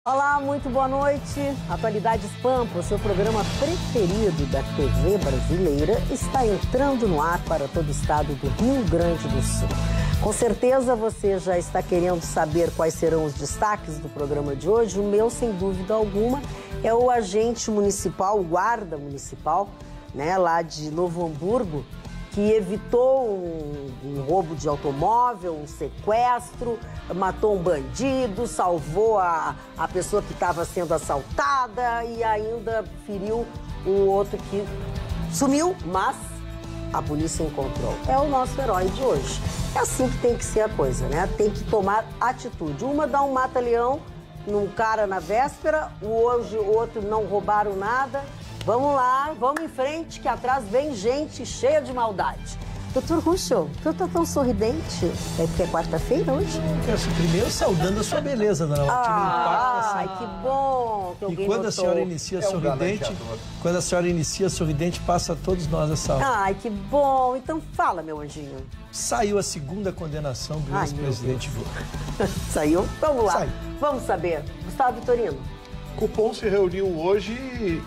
Olá, muito boa noite. Atualidades Pampa, o seu programa preferido da TV brasileira, está entrando no ar para todo o estado do Rio Grande do Sul. Com certeza você já está querendo saber quais serão os destaques do programa de hoje. O meu, sem dúvida alguma, é o agente municipal, o guarda municipal, lá de Novo Hamburgo, que evitou um roubo de automóvel, um sequestro, matou um bandido, salvou a pessoa que estava sendo assaltada e ainda feriu o outro que sumiu, mas a polícia encontrou. É o nosso herói de hoje. É assim que tem que ser a coisa, né? Tem que tomar atitude. Uma dá um mata-leão num cara na véspera, hoje o outro não roubaram nada. Vamos lá, vamos em frente, que atrás vem gente cheia de maldade. Doutor Ruschel, tu tá tão sorridente? É porque é quarta-feira hoje? Primeiro saudando a sua beleza, dona Martina. Ai, que bom que alguém E quando notou. a senhora inicia sorridente, quando a senhora inicia sorridente, passa a todos nós essa aula. Ai, que bom. Então fala, meu anjinho. Saiu a segunda condenação do ex-presidente Lula. Saiu? Vamos lá. Saiu. Vamos saber. Gustavo Vitorino. Cupom se reuniu hoje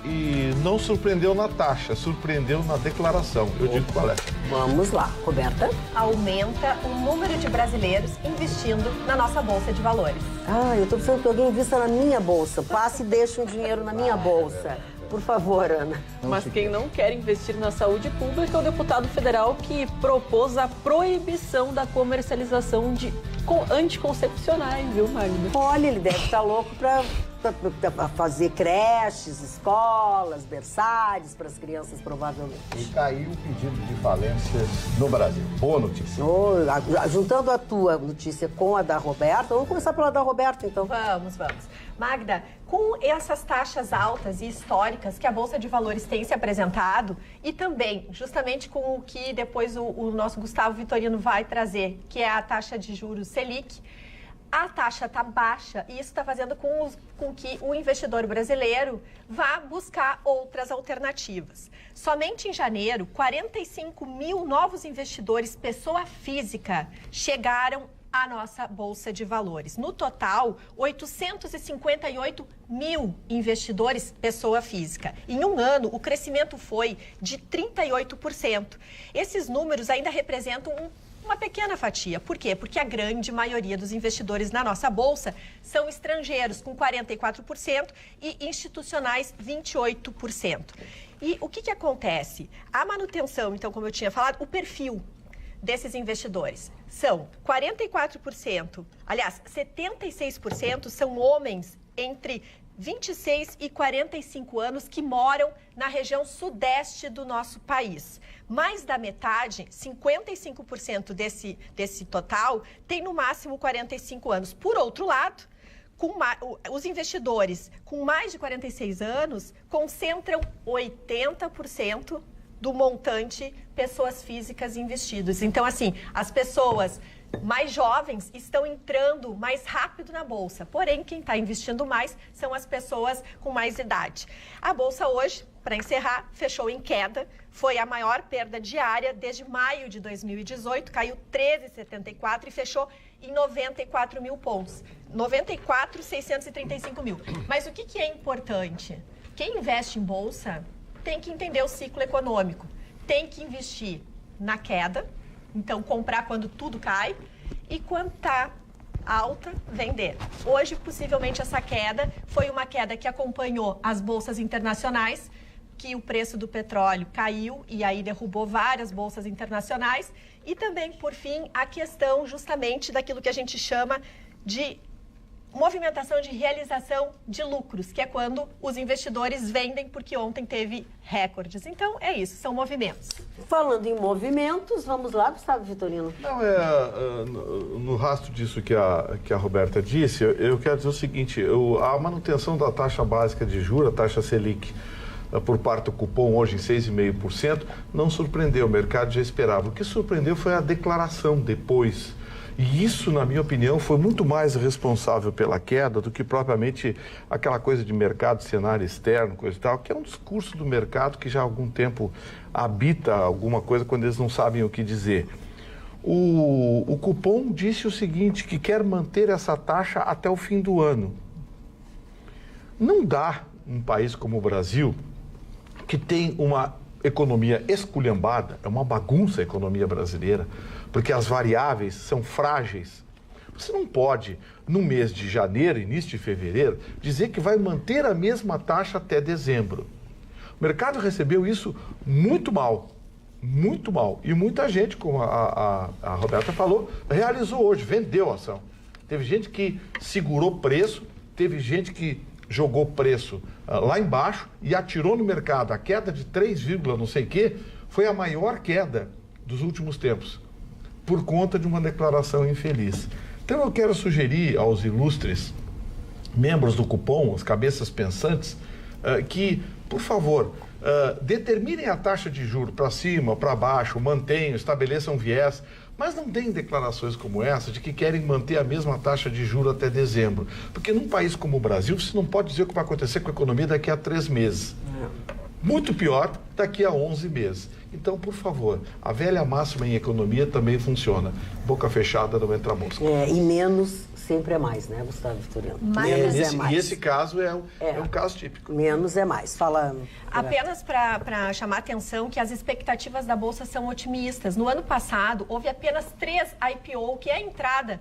e não surpreendeu na taxa, surpreendeu na declaração. Eu digo qual é. Vamos lá, Roberta. Aumenta o número de brasileiros investindo na nossa Bolsa de Valores. Eu tô precisando que alguém invista na minha bolsa. Passe e deixe um dinheiro na minha bolsa. Por favor, Ana. Mas quem não quer investir na saúde pública é o deputado federal que propôs a proibição da comercialização de anticoncepcionais, viu, Magda? Olha, ele deve estar louco para fazer creches, escolas, berçários para as crianças, provavelmente. E caiu o pedido de falência no Brasil. Boa notícia. Juntando a tua notícia com a da Roberta, vamos começar pela da Roberta, então. Vamos. Magda, com essas taxas altas e históricas que a Bolsa de Valores tem se apresentado e também, justamente com o que depois o nosso Gustavo Vitorino vai trazer, que é a taxa de juros Selic, a taxa está baixa e isso está fazendo com que o investidor brasileiro vá buscar outras alternativas. Somente em janeiro, 45 mil novos investidores, pessoa física, chegaram à nossa Bolsa de Valores. No total, 858 mil investidores, pessoa física. Em um ano, o crescimento foi de 38%. Esses números ainda representam uma pequena fatia. Por quê? Porque a grande maioria dos investidores na nossa bolsa são estrangeiros, com 44%, e institucionais, 28%. E o que acontece? A manutenção, então, como eu tinha falado, o perfil desses investidores são 44%, aliás, 76% são homens entre 26 e 45 anos que moram na região sudeste do nosso país. Mais da metade, 55% desse total, tem no máximo 45 anos. Por outro lado, os investidores com mais de 46 anos concentram 80% do montante pessoas físicas investidas. Então, assim, as pessoas mais jovens estão entrando mais rápido na Bolsa. Porém, quem está investindo mais são as pessoas com mais idade. A Bolsa hoje, para encerrar, fechou em queda. Foi a maior perda diária desde maio de 2018. Caiu 13,74 e fechou em 94 mil pontos. 94,635 mil. Mas o que é importante? Quem investe em Bolsa tem que entender o ciclo econômico. Tem que investir na queda. Então, comprar quando tudo cai e quando está alta, vender. Hoje, possivelmente, essa queda foi uma queda que acompanhou as bolsas internacionais, que o preço do petróleo caiu e aí derrubou várias bolsas internacionais. E também, por fim, a questão justamente daquilo que a gente chama de movimentação de realização de lucros, que é quando os investidores vendem, porque ontem teve recordes. Então, é isso, são movimentos. Falando em movimentos, vamos lá, Gustavo Vitorino. Não, no rastro disso que a Roberta disse, eu quero dizer o seguinte, a manutenção da taxa básica de juros, a taxa Selic, por parte do cupom hoje em 6,5%, não surpreendeu, o mercado já esperava. O que surpreendeu foi a declaração depois. E isso, na minha opinião, foi muito mais responsável pela queda do que propriamente aquela coisa de mercado, cenário externo, coisa e tal, que é um discurso do mercado que já há algum tempo habita alguma coisa quando eles não sabem o que dizer. O cupom disse o seguinte, que quer manter essa taxa até o fim do ano. Não dá um país como o Brasil, que tem uma economia esculhambada, é uma bagunça a economia brasileira, porque as variáveis são frágeis. Você não pode, no mês de janeiro, início de fevereiro, dizer que vai manter a mesma taxa até dezembro. O mercado recebeu isso muito mal. Muito mal. E muita gente, como a Roberta falou, realizou hoje, vendeu a ação. Teve gente que segurou preço, teve gente que jogou preço lá embaixo e atirou no mercado. A queda de 3, não sei o quê, foi a maior queda dos últimos tempos, por conta de uma declaração infeliz. Então eu quero sugerir aos ilustres membros do cupom, as cabeças pensantes, que, por favor, determinem a taxa de juros para cima, para baixo, mantenham, estabeleçam viés, mas não deem declarações como essa de que querem manter a mesma taxa de juros até dezembro. Porque num país como o Brasil, você não pode dizer o que vai acontecer com a economia daqui a 3 meses. Muito pior, daqui a 11 meses. Então, por favor, a velha máxima em economia também funciona. Boca fechada não entra mosca. E menos sempre é mais, né, Gustavo Vitorino? Menos é mais. E esse caso é um caso típico. Menos é mais. Fala. Apenas para chamar a atenção que as expectativas da Bolsa são otimistas. No ano passado, houve apenas 3 IPO, que é a entrada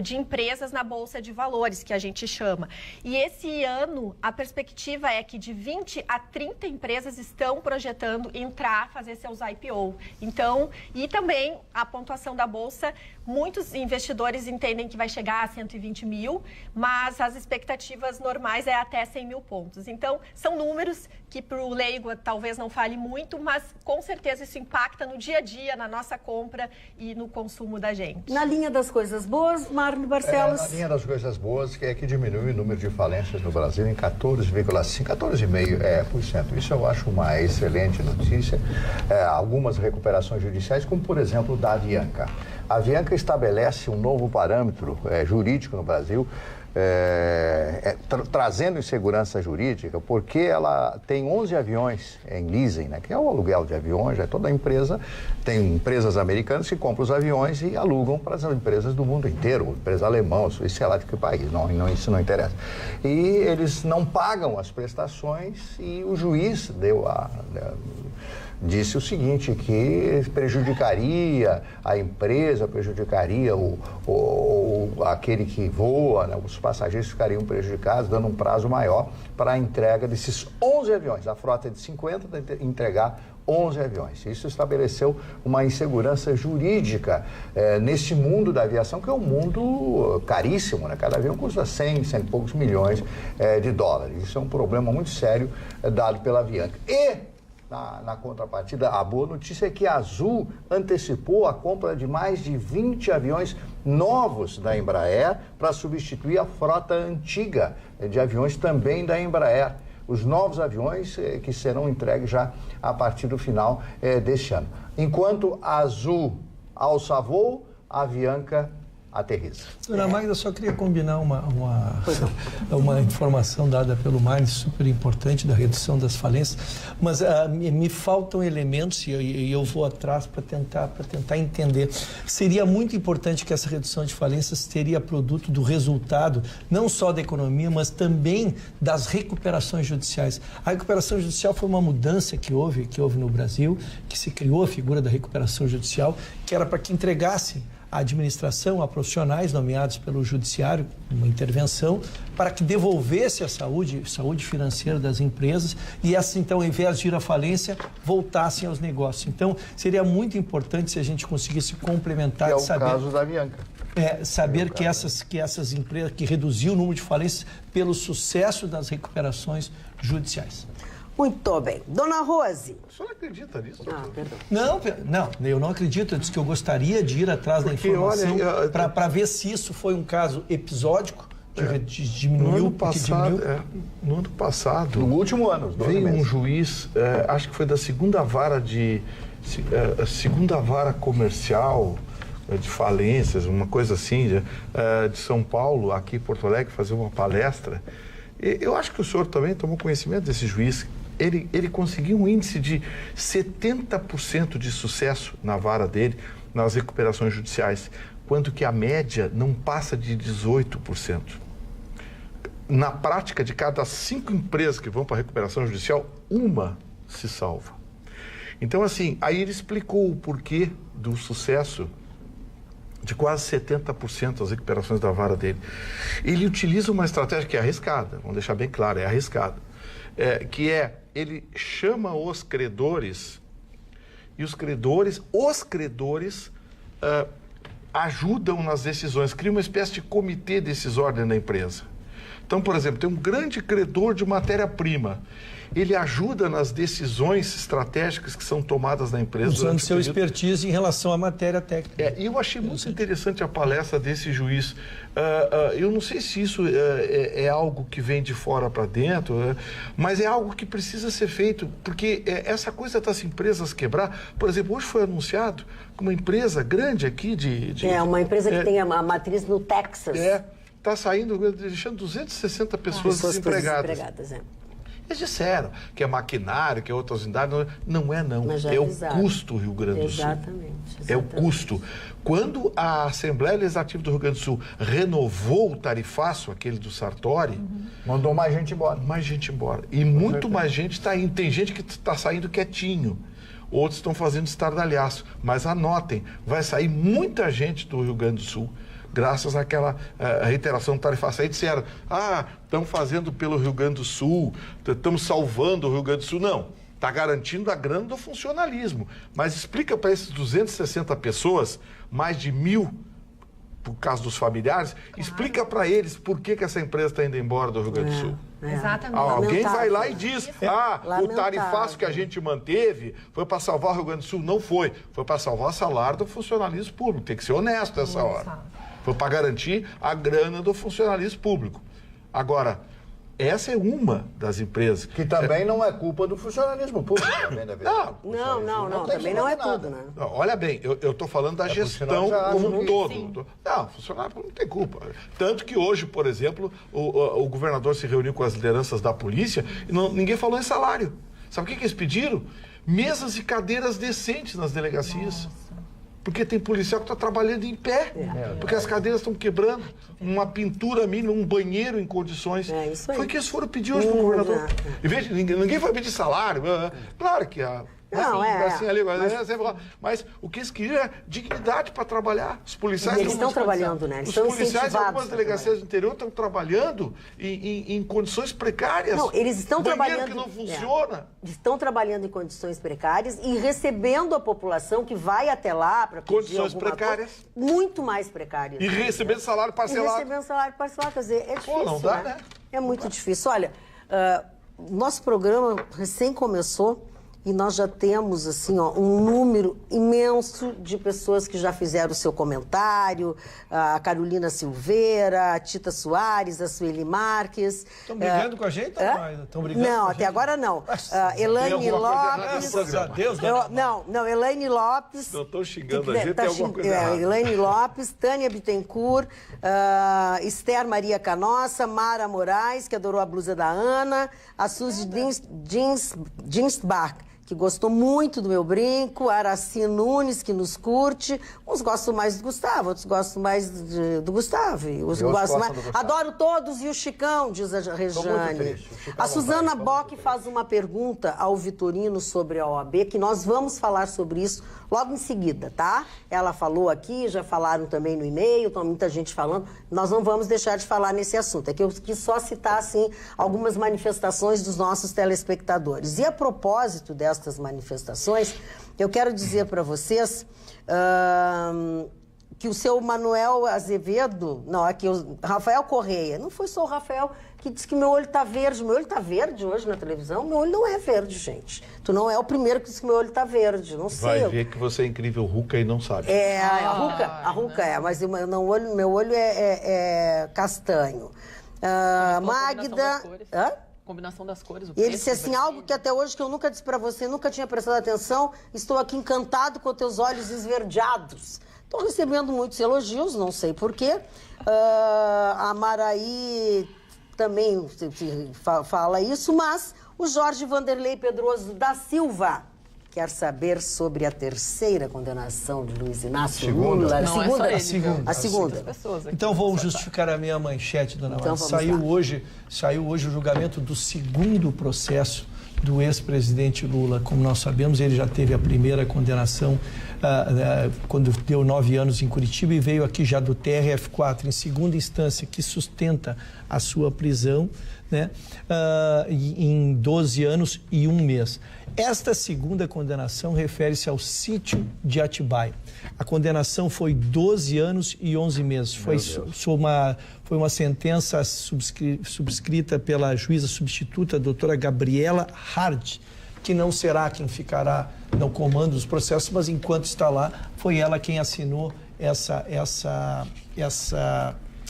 de empresas na Bolsa de Valores, que a gente chama. E esse ano, a perspectiva é que de 20 a 30 empresas estão projetando entrar, fazer seus IPO. Então, e também a pontuação da Bolsa, muitos investidores entendem que vai chegar a 120 mil, mas as expectativas normais é até 100 mil pontos. Então, são números que para o leigo talvez não fale muito, mas com certeza isso impacta no dia a dia, na nossa compra e no consumo da gente. Na linha das coisas boas, Marlon Barcelos. Na linha das coisas boas, que é que diminui o número de falências no Brasil em 14,5%, 14,5%. Isso eu acho uma excelente notícia. Algumas recuperações judiciais, como por exemplo da Avianca. A Avianca estabelece um novo parâmetro jurídico no Brasil, trazendo insegurança jurídica, porque ela tem 11 aviões em leasing, né, que é o aluguel de aviões. Toda empresa tem empresas americanas que compram os aviões e alugam para as empresas do mundo inteiro, empresa alemã, suíça, sei lá de que país, isso não interessa. E eles não pagam as prestações e o juiz disse o seguinte, que prejudicaria a empresa, prejudicaria aquele que voa, né? Os passageiros ficariam prejudicados, dando um prazo maior para a entrega desses 11 aviões. A frota de 50 entregar 11 aviões. Isso estabeleceu uma insegurança jurídica nesse mundo da aviação, que é um mundo caríssimo, né? Cada avião custa 100 e poucos milhões de dólares. Isso é um problema muito sério dado pela Avianca. E na contrapartida, a boa notícia é que a Azul antecipou a compra de mais de 20 aviões novos da Embraer para substituir a frota antiga de aviões também da Embraer. Os novos aviões que serão entregues já a partir do final deste ano. Enquanto a Azul alça voo, a Avianca aterriza. Dona Magda, só queria combinar uma informação dada pelo Marlon, super importante, da redução das falências, mas me faltam elementos e eu vou atrás para tentar entender. Seria muito importante que essa redução de falências teria produto do resultado, não só da economia, mas também das recuperações judiciais. A recuperação judicial foi uma mudança que houve no Brasil, que se criou a figura da recuperação judicial, que era para que entregasse a administração a profissionais nomeados pelo judiciário, uma intervenção, para que devolvesse a saúde financeira das empresas e essas, então, ao invés de ir à falência, voltassem aos negócios. Então, seria muito importante se a gente conseguisse complementar... Que é o caso da Avianca. Saber que essas empresas, que reduziu o número de falências pelo sucesso das recuperações judiciais. Muito bem. Dona Rose. O senhor acredita nisso? Perdão. Não, eu não acredito. Eu disse que eu gostaria de ir atrás da informação para ver se isso foi um caso episódico, que diminuiu. No ano passado, no último ano, veio um juiz, acho que foi da segunda vara comercial de falências, uma coisa assim, de São Paulo, aqui em Porto Alegre, fazer uma palestra. Eu acho que o senhor também tomou conhecimento desse juiz. Ele conseguiu um índice de 70% de sucesso na vara dele, nas recuperações judiciais, quanto que a média não passa de 18%. na prática, de cada 5 empresas que vão para a recuperação judicial, uma se salva. Então, assim, aí ele explicou o porquê do sucesso de quase 70% das recuperações da vara dele. Ele utiliza uma estratégia que é arriscada, vamos deixar bem claro, é arriscada, ele chama os credores, e os credores ajudam nas decisões, cria uma espécie de comitê decisório dentro da empresa. Então, por exemplo, tem um grande credor de matéria-prima. Ele ajuda nas decisões estratégicas que são tomadas na empresa. Usando seu expertise em relação à matéria técnica. E eu achei muito interessante a palestra desse juiz. Eu não sei se isso é algo que vem de fora para dentro, mas é algo que precisa ser feito, porque essa coisa das empresas quebrar. Por exemplo, hoje foi anunciado que uma empresa grande aqui uma empresa que tem a matriz no Texas. Está saindo, deixando 260 pessoas desempregadas. Eles disseram que é maquinário, que é outras unidades. Não é, não. É o custo do Rio Grande do Sul. Exatamente. É o custo. Quando a Assembleia Legislativa do Rio Grande do Sul renovou o tarifaço, aquele do Sartori... Mandou mais gente embora. Mais gente embora. E muito mais gente está indo. Tem gente que está saindo quietinho. Outros estão fazendo estardalhaço. Mas anotem, vai sair muita gente do Rio Grande do Sul, graças àquela reiteração tarifaça. Aí disseram, estamos fazendo pelo Rio Grande do Sul, estamos salvando o Rio Grande do Sul. Não, está garantindo a grana do funcionalismo. Mas explica para esses 260 pessoas, mais de 1.000, por causa dos familiares, explica para eles por que essa empresa está indo embora do Rio Grande do Sul. Exatamente. Alguém vai lá e diz, o tarifaço que a gente manteve foi para salvar o Rio Grande do Sul. Não foi. Foi para salvar o salário do funcionalismo público. Tem que ser honesto nessa hora. Foi para garantir a grana do funcionalismo público. Agora, essa é uma das empresas. Que também não é culpa do funcionalismo público. Não, também não é tudo, né? Não, olha bem, eu estou falando da gestão como um todo. Não, funcionário não tem culpa. Tanto que hoje, por exemplo, o governador se reuniu com as lideranças da polícia e ninguém falou em salário. Sabe o que eles pediram? Mesas e cadeiras decentes nas delegacias. Porque tem policial que está trabalhando em pé, porque as cadeiras estão quebrando, uma pintura mínima, um banheiro em condições. Isso aí. Foi o que eles foram pedir hoje para o governador. Em vez de, ninguém foi pedir salário. Claro que mas o que eles queriam é dignidade para trabalhar. Os policiais eles estão trabalhando, né? Os policiais em algumas delegacias do interior estão trabalhando em condições precárias. Não, eles estão trabalhando que não funciona. Estão trabalhando em condições precárias e recebendo a população que vai até lá para pedir condições precárias, muito mais precárias. E recebendo salário parcelado. Quer dizer, é difícil. Não dá, né? É muito difícil. Olha, nosso programa recém começou. E nós já temos, assim, um número imenso de pessoas que já fizeram o seu comentário. A Carolina Silveira, a Tita Soares, a Sueli Marques. Estão brigando com a gente? Estão brigando não, até agora não. Elaine Lopes. Graças a Deus, não, Elaine Lopes. Não estou xingando a gente, tem alguma coisa errada. Elaine Lopes, Tânia Bittencourt, Esther Maria Canossa, Mara Moraes, que adorou a blusa da Ana, a Suzy Dinsbach, que gostou muito do meu brinco, a Araci Nunes, que nos curte. Uns gostam mais do Gustavo, outros gostam mais do Gustavo. Adoro todos e o Chicão, diz a Rejane. A Suzana Bock faz uma pergunta ao Vitorino sobre a OAB, que nós vamos falar sobre isso logo em seguida, tá? Ela falou aqui, já falaram também no e-mail, tem muita gente falando. Nós não vamos deixar de falar nesse assunto. É que eu quis só citar, assim, algumas manifestações dos nossos telespectadores. E a propósito destas manifestações, eu quero dizer para vocês que o seu Manuel Azevedo, Rafael Correia, não foi só o Rafael que disse que meu olho tá verde. Meu olho tá verde hoje na televisão? Meu olho não é verde, gente. Tu não é o primeiro que disse que meu olho tá verde, não sei. Vai ver que você é incrível Ruca e não sabe. A Ruca é, mas meu olho é castanho. Magda... Combinação das cores. E ele disse assim, algo que até hoje que eu nunca disse para você, nunca tinha prestado atenção, estou aqui encantado com teus olhos esverdeados. Estou recebendo muitos elogios, não sei porquê. A Maraí também fala isso, mas o Jorge Vanderlei Pedroso da Silva quer saber sobre a terceira condenação de Luiz Inácio Segunda. Lula. Não, A é segunda. só ele, A segunda. pessoas aqui. Então vou justificar a minha manchete, dona Então, Márcia. vamos lá. Saiu hoje o julgamento do segundo processo do ex-presidente Lula. Como nós sabemos, ele já teve a primeira condenação quando deu 9 anos em Curitiba e veio aqui já do TRF4, em segunda instância, que sustenta a sua prisão, né, em 12 anos e 1 mês. Esta segunda condenação refere-se ao sítio de Atibaia. A condenação foi 12 anos e 11 meses. Foi uma sentença subscrita pela juíza substituta, a doutora Gabriela Hard, que não será quem ficará no comando dos processos, mas enquanto está lá, foi ela quem assinou essa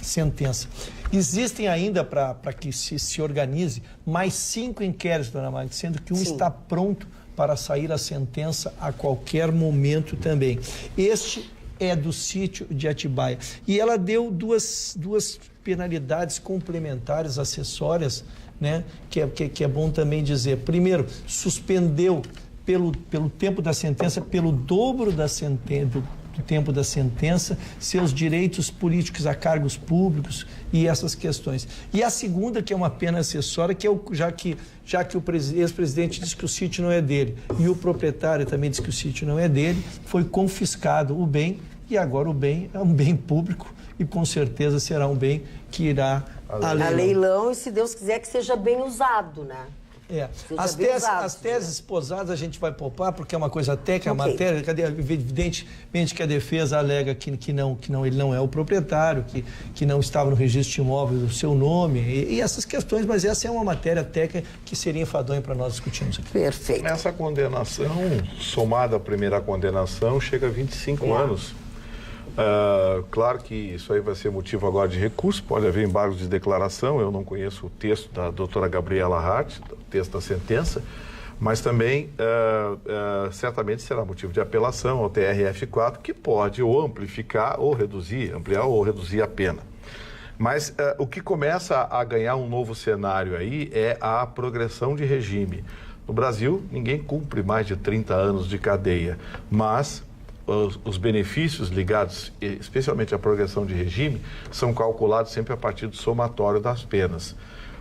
sentença. Existem ainda, para que se organize, mais 5 inquéritos, dona Magda, sendo que um está pronto para sair a sentença a qualquer momento também. Este é do sítio de Atibaia. E ela deu duas penalidades complementares, acessórias, né, que é bom também dizer. Primeiro, suspendeu pelo tempo da sentença, pelo dobro do tempo da sentença, seus direitos políticos a cargos públicos e essas questões. E a segunda, que é uma pena acessória, que é já que o ex-presidente diz que o sítio não é dele e o proprietário também diz que o sítio não é dele, foi confiscado o bem e agora o bem é um bem público e com certeza será um bem que irá a leilão e, se Deus quiser, que seja bem usado, né? As teses esposadas a gente vai poupar, porque é uma coisa técnica, a matéria, evidentemente que a defesa alega que ele não é o proprietário, que não estava no registro de imóveis o seu nome, e essas questões, mas essa é uma matéria técnica que seria enfadonha para nós discutirmos aqui. Perfeito. Essa condenação, somada à primeira condenação, chega a 25 anos. Claro que isso aí vai ser motivo agora de recurso, pode haver embargos de declaração, eu não conheço o texto da doutora Gabriela Hart, o texto da sentença, mas também certamente será motivo de apelação ao TRF4, que pode ou ampliar ou reduzir a pena. Mas o que começa a ganhar um novo cenário aí é a progressão de regime. No Brasil, ninguém cumpre mais de 30 anos de cadeia, mas os benefícios ligados, especialmente à progressão de regime, são calculados sempre a partir do somatório das penas.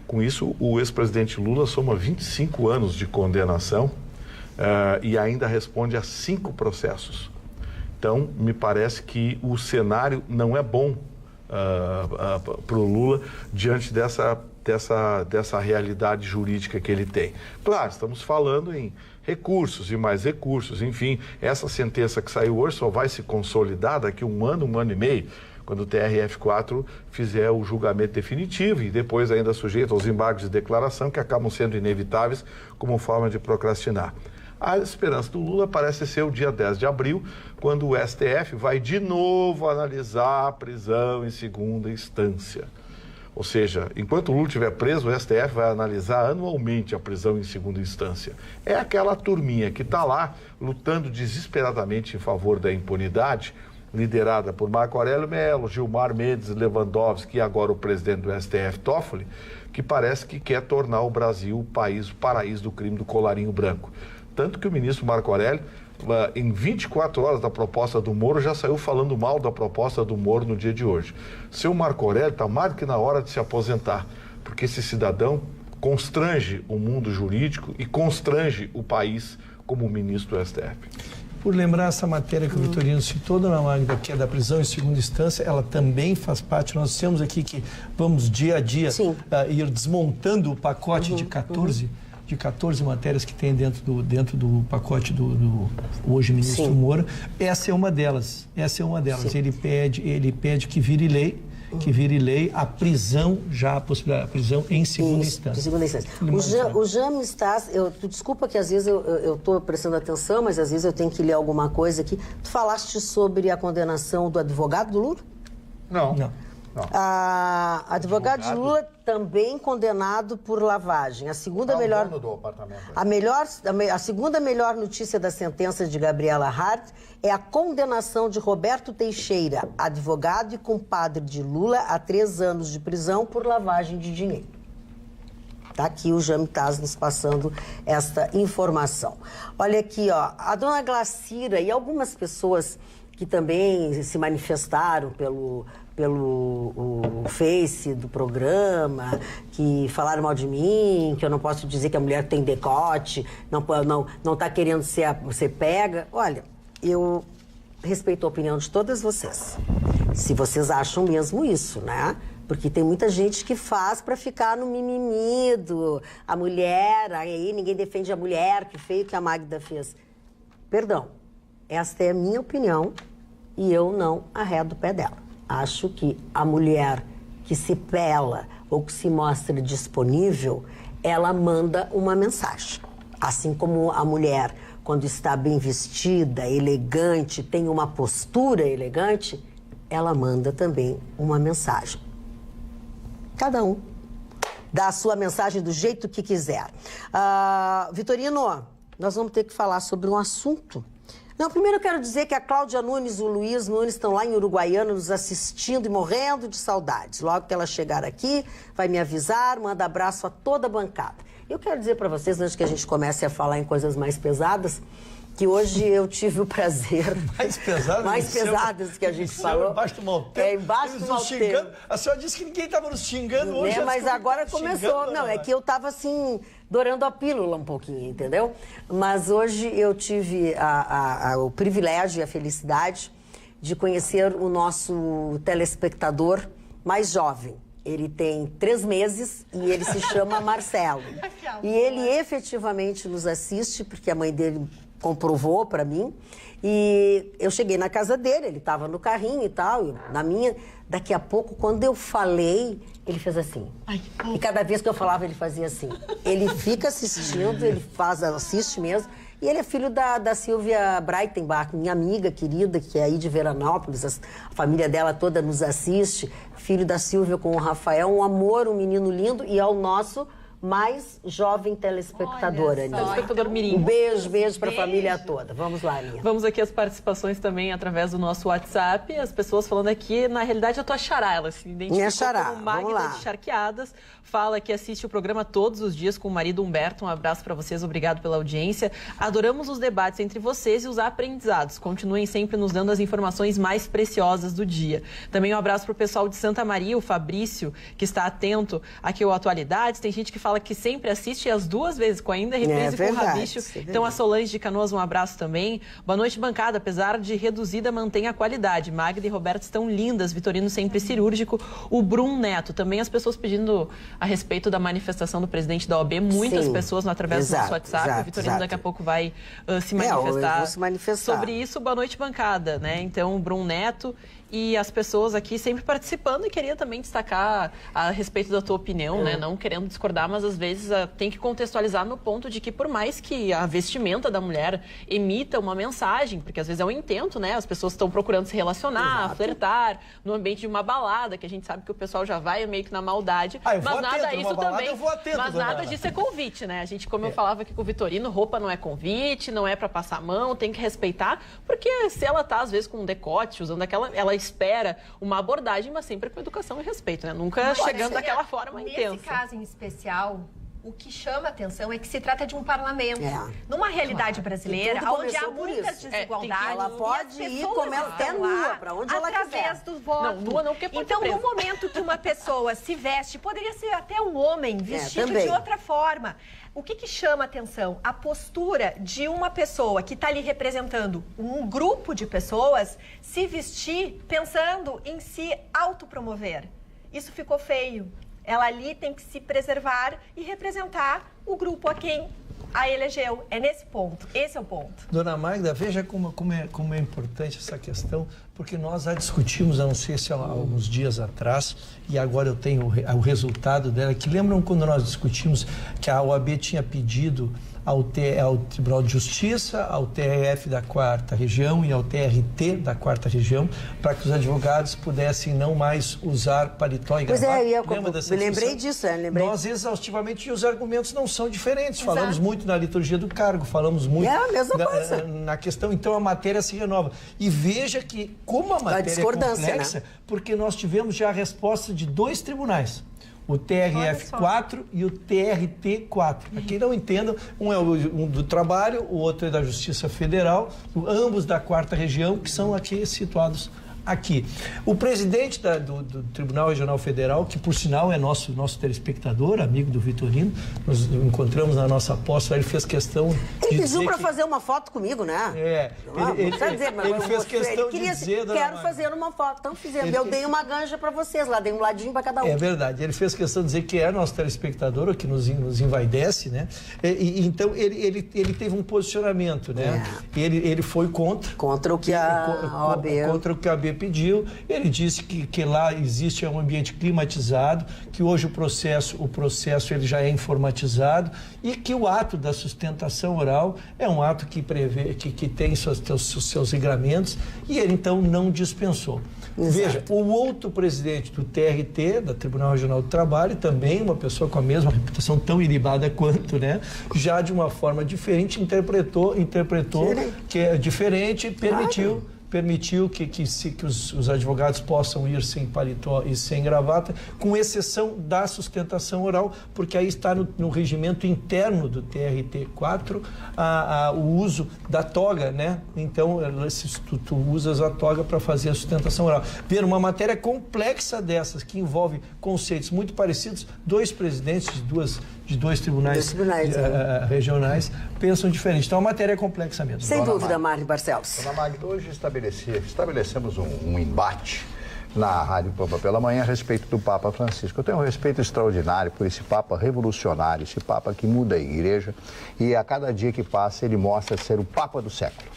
Com isso, o ex-presidente Lula soma 25 anos de condenação e ainda responde a 5 processos. Então, me parece que o cenário não é bom para o Lula diante dessa realidade jurídica que ele tem. Claro, estamos falando em recursos e mais recursos, enfim, essa sentença que saiu hoje só vai se consolidar daqui um ano e meio, quando o TRF4 fizer o julgamento definitivo e depois ainda sujeito aos embargos de declaração que acabam sendo inevitáveis como forma de procrastinar. A esperança do Lula parece ser o dia 10 de abril, quando o STF vai de novo analisar a prisão em segunda instância. Ou seja, enquanto o Lula estiver preso, o STF vai analisar anualmente a prisão em segunda instância. É aquela turminha que está lá lutando desesperadamente em favor da impunidade, liderada por Marco Aurélio Mello, Gilmar Mendes, Lewandowski e agora o presidente do STF, Toffoli, que parece que quer tornar o Brasil o paraíso do crime do colarinho branco. Tanto que o ministro Marco Aurélio, em 24 horas da proposta do Moro, já saiu falando mal da proposta do Moro no dia de hoje. Seu Marco Aurélio está mais do que na hora de se aposentar, porque esse cidadão constrange o mundo jurídico e constrange o país como ministro do STF. Por lembrar essa matéria que o Vitorino citou, dona Magda, que é da prisão em segunda instância, ela também faz parte. Nós temos aqui que vamos dia a dia ir desmontando o pacote de 14 matérias que tem dentro do pacote do hoje ministro Moura. Essa é uma delas. Ele pede que vire lei a prisão, a prisão em segunda instância. O Jaime Stas, desculpa que às vezes eu estou prestando atenção, mas às vezes eu tenho que ler alguma coisa aqui. Tu falaste sobre a condenação do advogado do Lula? Não. A advogado de Lula também condenado por lavagem. A segunda melhor do apartamento. A segunda melhor notícia da sentença de Gabriela Hart é a condenação de Roberto Teixeira, advogado e compadre de Lula, a 3 anos de prisão por lavagem de dinheiro. Tá aqui o Jame Taz nos passando esta informação. Olha aqui, ó, a dona Glacira e algumas pessoas que também se manifestaram pelo Face do programa, que falaram mal de mim, que eu não posso dizer que a mulher tem decote, não tá querendo ser pega. Olha, eu respeito a opinião de todas vocês. Se vocês acham mesmo isso, né? Porque tem muita gente que faz para ficar no mimimi a mulher, aí ninguém defende a mulher, que feio que a Magda fez. Perdão, esta é a minha opinião e eu não arredo o pé dela. Acho que a mulher que se pela ou que se mostra disponível, ela manda uma mensagem. Assim como a mulher, quando está bem vestida, elegante, tem uma postura elegante, ela manda também uma mensagem. Cada um dá a sua mensagem do jeito que quiser. Vitorino, nós vamos ter que falar sobre um assunto. Não, primeiro eu quero dizer que a Cláudia Nunes e o Luiz Nunes estão lá em Uruguaiana nos assistindo e morrendo de saudades. Logo que ela chegar aqui, vai me avisar, manda abraço a toda a bancada. Eu quero dizer para vocês, antes que a gente comece a falar em coisas mais pesadas, que hoje eu tive o prazer... Mais pesadas? Mais pesadas que a gente falou. Embaixo do mau tempo. Embaixo do mau tempo. A senhora disse que ninguém estava nos xingando hoje. Mas agora começou. Não, é que eu estava assim, dourando a pílula um pouquinho, entendeu? Mas hoje eu tive o privilégio e a felicidade de conhecer o nosso telespectador mais jovem. Ele tem 3 meses e ele se chama Marcelo. E ele efetivamente nos assiste, porque a mãe dele comprovou para mim. E eu cheguei na casa dele, ele estava no carrinho e tal, na minha. Daqui a pouco, quando eu falei, ele fez assim. E cada vez que eu falava, ele fazia assim. Ele fica assistindo, ele assiste mesmo. E ele é filho da Silvia Breitenbach, minha amiga querida, que é aí de Veranópolis. A família dela toda nos assiste. Filho da Silvia com o Rafael, um amor, um menino lindo. E é o nosso mais jovem telespectador, Aninha. Telespectador mirim. Um beijo para a família toda. Vamos lá, Aninha. Vamos aqui as participações também através do nosso WhatsApp. As pessoas falando aqui, na realidade, a tua xará. Ela se identificou como Magda de Charqueadas. Fala que assiste o programa todos os dias com o marido Humberto. Um abraço para vocês, obrigado pela audiência. Adoramos os debates entre vocês e os aprendizados. Continuem sempre nos dando as informações mais preciosas do dia. Também um abraço para o pessoal de Santa Maria, o Fabrício, que está atento aqui ao Atualidades. Tem gente que fala que sempre assiste as 2 vezes, com ainda reprise com o Rabicho. Então, a Solange de Canoas, um abraço também. Boa noite, bancada. Apesar de reduzida, mantém a qualidade. Magda e Roberto estão lindas. Vitorino sempre cirúrgico. O Brum Neto. Também as pessoas pedindo a respeito da manifestação do presidente da OAB. Muitas pessoas através do nosso WhatsApp. O Vitorino daqui a pouco vai se manifestar. Eu vou se manifestar sobre isso. Boa noite, bancada, né? Então, o Brum Neto e as pessoas aqui sempre participando, e queria também destacar a respeito da tua opinião, né? Não querendo discordar, mas às vezes tem que contextualizar no ponto de que por mais que a vestimenta da mulher emita uma mensagem, porque às vezes é um intento, né? As pessoas estão procurando se relacionar, flertar, no ambiente de uma balada, que a gente sabe que o pessoal já vai meio que na maldade, mas nada isso também, mas nada disso é convite, né? A gente, como eu falava aqui com o Vitorino, roupa não é convite, não é para passar a mão, tem que respeitar, porque se ela tá às vezes com um decote, usando ela espera uma abordagem, mas sempre com educação e respeito, né? Nunca chegando daquela forma intensa. Nesse caso em especial, o que chama atenção é que se trata de um parlamento. Numa realidade brasileira, onde há muitas desigualdades. Ela pode ir como ela até nua, para onde ela quiser. Através do voto. Não, nua não, porque pode então, no momento que uma pessoa se veste, poderia ser até um homem vestido de outra forma. O que chama atenção? A postura de uma pessoa que está ali representando um grupo de pessoas se vestir pensando em se autopromover. Isso ficou feio. Ela ali tem que se preservar e representar o grupo a quem a elegeu. É nesse ponto. Esse é o ponto. Dona Magda, veja como é importante essa questão, porque nós a discutimos, não sei se há alguns dias atrás, e agora eu tenho o resultado dela, que lembram quando nós discutimos que a OAB tinha pedido ao Tribunal de Justiça, ao TRF da 4ª Região e ao TRT da 4ª Região, para que os advogados pudessem não mais usar paletó e gravata. Pois é, eu lembrei disso. Nós exaustivamente, e os argumentos não são diferentes. Exato. Falamos muito na liturgia do cargo, falamos muito na questão, então a matéria se renova. E veja que como a matéria é complexa, porque nós tivemos já a resposta de 2 tribunais. o TRF4 e o TRT4. Para quem não entenda, um é um do trabalho, o outro é da Justiça Federal, ambos da 4ª Região, que são aqui situados aqui. O presidente do Tribunal Regional Federal, que por sinal é nosso telespectador, amigo do Vitorino, nos encontramos na nossa posse, ele fez questão de Ele pediu para fazer uma foto comigo, né? Ele fez questão de dizer... Quero fazer uma foto, então fizemos. Eu dei uma ganja para vocês lá, dei um ladinho para cada um. É verdade, ele fez questão de dizer que é nosso telespectador, o que nos envaidece, né? Então, ele teve um posicionamento, né? Ele foi contra o que a OAB... Contra o que a OAB pediu. Ele disse que lá existe um ambiente climatizado, que hoje o processo ele já é informatizado e que o ato da sustentação oral é um ato que prevê, que tem seus regramentos, e ele então não dispensou. Exato. Veja, o outro presidente do TRT, da Tribunal Regional do Trabalho, também uma pessoa com a mesma reputação tão ilibada quanto, né? Já de uma forma diferente interpretou que é diferente, permitiu que os advogados possam ir sem paletó e sem gravata, com exceção da sustentação oral, porque aí está no regimento interno do TRT4 o uso da toga, né? Então, tu usas a toga para fazer a sustentação oral. Ver uma matéria complexa dessas, que envolve conceitos muito parecidos, dois presidentes de dois tribunais regionais pensam diferente. Então, a matéria é complexa mesmo. Sem dúvida, Marli Barcelos. Dona Magda, hoje estabelecemos um embate na Rádio Pampa pela Manhã a respeito do Papa Francisco. Eu tenho um respeito extraordinário por esse Papa revolucionário, esse Papa que muda a Igreja, e a cada dia que passa ele mostra ser o Papa do século.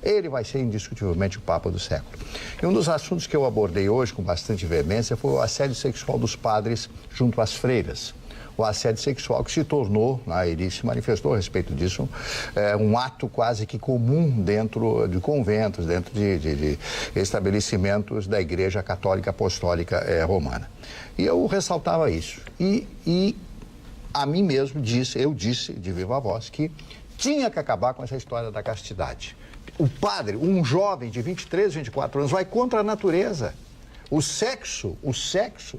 Ele vai ser indiscutivelmente o Papa do século. E um dos assuntos que eu abordei hoje com bastante veemência foi o assédio sexual dos padres junto às freiras. O assédio sexual que se tornou, ele se manifestou a respeito disso, um ato quase que comum dentro de conventos, dentro de estabelecimentos da Igreja Católica Apostólica Romana. E eu ressaltava isso. E a mim mesmo eu disse de viva voz que tinha que acabar com essa história da castidade. O padre, um jovem de 23, 24 anos, vai contra a natureza. O sexo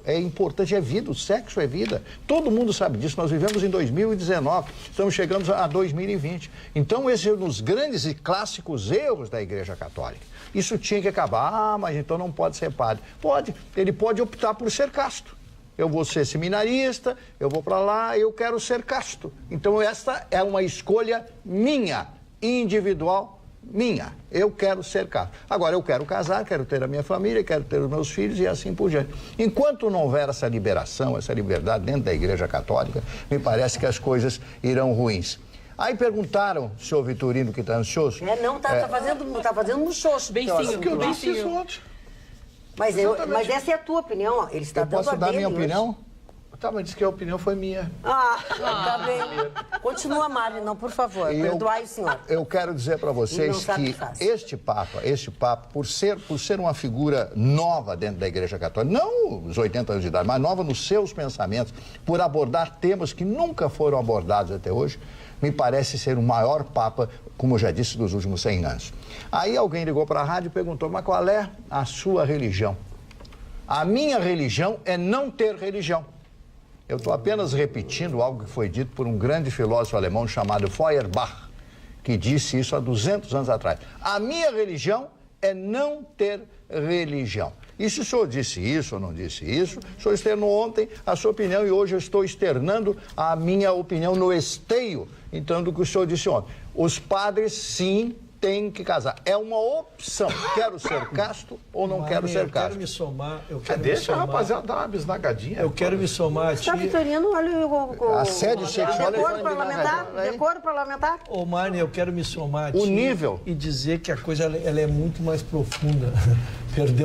é importante, é vida, o sexo é vida. Todo mundo sabe disso, nós vivemos em 2019, estamos chegando a 2020. Então, esse é um dos grandes e clássicos erros da Igreja Católica. Isso tinha que acabar, mas então não pode ser padre. Pode, ele pode optar por ser casto. Eu vou ser seminarista, eu vou para lá, eu quero ser casto. Então, esta é uma escolha minha, individual, minha. Eu quero ser casto. Agora, eu quero casar, quero ter a minha família, quero ter os meus filhos e assim por diante. Enquanto não houver essa liberação, essa liberdade dentro da Igreja Católica, me parece que as coisas irão ruins. Aí perguntaram, senhor Vitorino, que está ansioso... Tá fazendo um xoxo. Beicinho, que eu disse isso ontem. Mas essa é a tua opinião, ele está dando a dele. Eu posso dar minha opinião? Hoje. Tá, mas disse que a opinião foi minha. Tá bem. Continua, Marli, não, por favor. Perdoai o senhor. Eu quero dizer para vocês que este Papa, por ser uma figura nova dentro da Igreja Católica, não os 80 anos de idade, mas nova nos seus pensamentos, por abordar temas que nunca foram abordados até hoje, me parece ser o maior Papa, como eu já disse, dos últimos 100 anos. Aí alguém ligou para a rádio e perguntou, mas qual é a sua religião? A minha religião é não ter religião. Eu estou apenas repetindo algo que foi dito por um grande filósofo alemão chamado Feuerbach, que disse isso há 200 anos atrás. A minha religião é não ter religião. E se o senhor disse isso ou não disse isso, o senhor externou ontem a sua opinião e hoje eu estou externando a minha opinião no esteio, então, do que o senhor disse ontem. Os padres, sim, têm que casar. É uma opção. Quero ser casto ou não quero ser casto. Eu quero me somar. Deixa a rapaziada dar uma bisnagadinha. Eu quero me somar a ti. Tá, Vitorino, olha o assédio sexual. Decoro parlamentar? Ô, Marli, eu quero me somar a ti. O nível. E dizer que a coisa ela é muito mais profunda.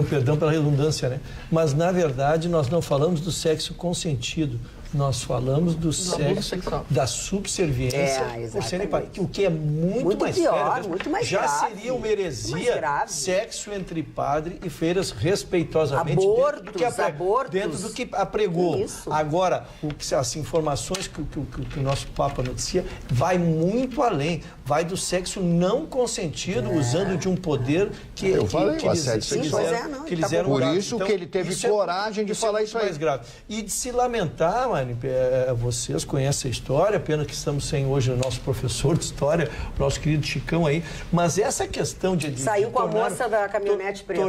Perdão pela redundância, né? Mas, na verdade, nós não falamos do sexo consentido. nós falamos do sexo, da subserviência por serem padres, o que é muito mais pior, sério. Muito mais já grave, seria uma heresia sexo entre padre e freiras respeitosamente abortos, dentro do que apregou. Isso. Agora, as informações que o nosso Papa noticia vai muito além, vai do sexo não consentido, usando de um poder que eu falei, que eles eram por isso então, que ele teve coragem de falar isso aí. Mais grave. E de se lamentar, Mani, vocês conhecem a história, pena que estamos sem hoje o nosso professor de história, o nosso querido Chicão aí, mas essa questão de saiu com a moça da caminhonete preta.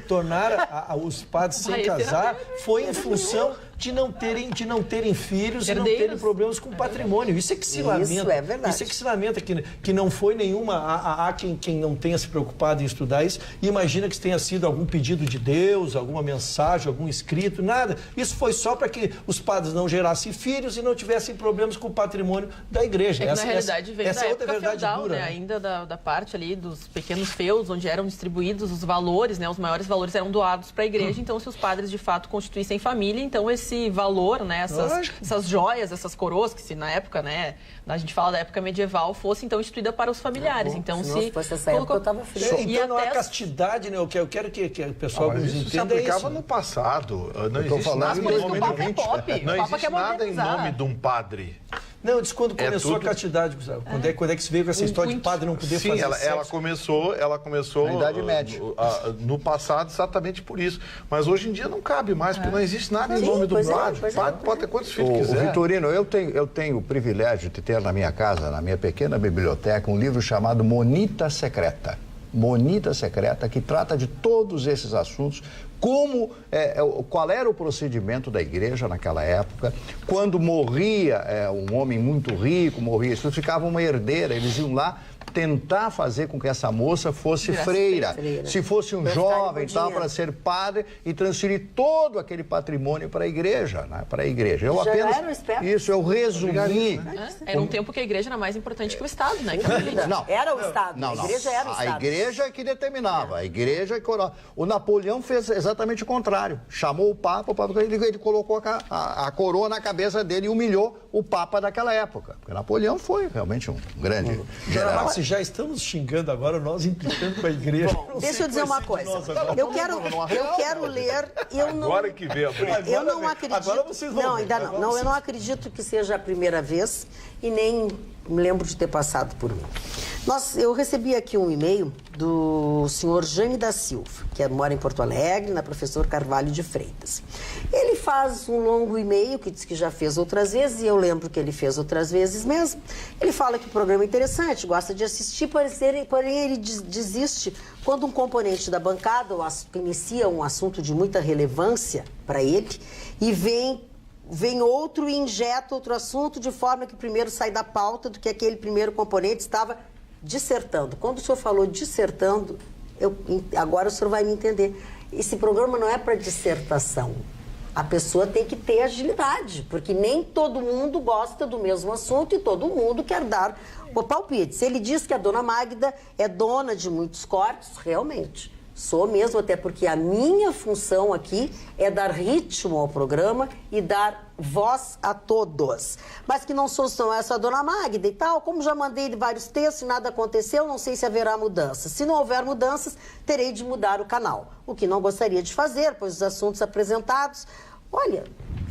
Tornar os padres sem casar foi em função de não terem filhos e não terem problemas com o patrimônio. Isso é que se lamenta. Isso é verdade. Isso é que se lamenta, que não foi nenhuma... Há quem não tenha se preocupado em estudar isso e imagina que tenha sido algum pedido de Deus, alguma mensagem, algum escrito, nada. Isso foi só para que os padres não gerassem filhos e não tivessem problemas com o patrimônio da igreja. Na realidade, vem da época verdade feudal, dura, né? Ainda da parte ali dos pequenos feudos, onde eram distribuídos os valores, né? Os maiores valores eram doados para a igreja. Então, se os padres, de fato, constituíssem família, então esse valor, né? Essas joias, essas coroas, que se na época, né? A gente fala da época medieval, fosse então instituída para os familiares. Então, se fosse essa época, eu estava frio. Então, não há castidade, né? Eu quero que o pessoal nos entenda isso. Se aplicava no passado. Não existe nada em nome de um padre. Não existe nada em nome de um padre. Não, eu disse quando começou a castidade, Gustavo. Quando é que se veio com essa história de padre não poder fazer sexo? Ela começou na Idade Média. No passado exatamente por isso. Mas hoje em dia não cabe mais, porque não existe nada em nome do padre. O padre pode ter quantos filhos quiser. Vitorino, eu tenho o privilégio de ter na minha casa, na minha pequena biblioteca, um livro chamado Monita Secreta. Monita Secreta, que trata de todos esses assuntos, qual era o procedimento da igreja naquela época, quando morria um homem muito rico, isso ficava uma herdeira, eles iam lá tentar fazer com que essa moça fosse freira. Se fosse um jovem, tal, para ser padre e transferir todo aquele patrimônio para a igreja, né? Para a igreja. Eu eu resumi. Era um tempo que a igreja era mais importante que o Estado, né? Não, era o Estado. Não, a igreja era o Estado. A igreja que determinava, a igreja que... O Napoleão fez exatamente o contrário. Chamou o Papa ele colocou a coroa na cabeça dele e humilhou o Papa daquela época. Porque Napoleão foi realmente um grande general. Já estamos xingando agora, nós implicando com a igreja. Bom, deixa eu dizer uma coisa. Eu quero ler... Agora que vê a briga. Eu não acredito... Agora vocês vão não, ainda não. Não, eu não acredito que seja a primeira vez e nem me lembro de ter passado por mim. Eu recebi aqui um e-mail do senhor Jane da Silva, que mora em Porto Alegre, na Professor Carvalho de Freitas. Ele faz um longo e-mail que diz que já fez outras vezes, e eu lembro que ele fez outras vezes mesmo. Ele fala que o programa é interessante, gosta de assistir, porém ele desiste quando um componente da bancada inicia um assunto de muita relevância para ele e vem outro e injeta outro assunto de forma que o primeiro sai da pauta do que aquele primeiro componente estava dissertando. Quando o senhor falou dissertando, agora o senhor vai me entender. Esse programa não é para dissertação. A pessoa tem que ter agilidade, porque nem todo mundo gosta do mesmo assunto e todo mundo quer dar o palpite. Se ele diz que a dona Magda é dona de muitos cortes, realmente... Sou mesmo, até porque a minha função aqui é dar ritmo ao programa e dar voz a todos. Mas que não sou só essa dona Magda e tal, como já mandei vários textos e nada aconteceu, não sei se haverá mudanças. Se não houver mudanças, terei de mudar o canal. O que não gostaria de fazer, pois os assuntos apresentados... Olha,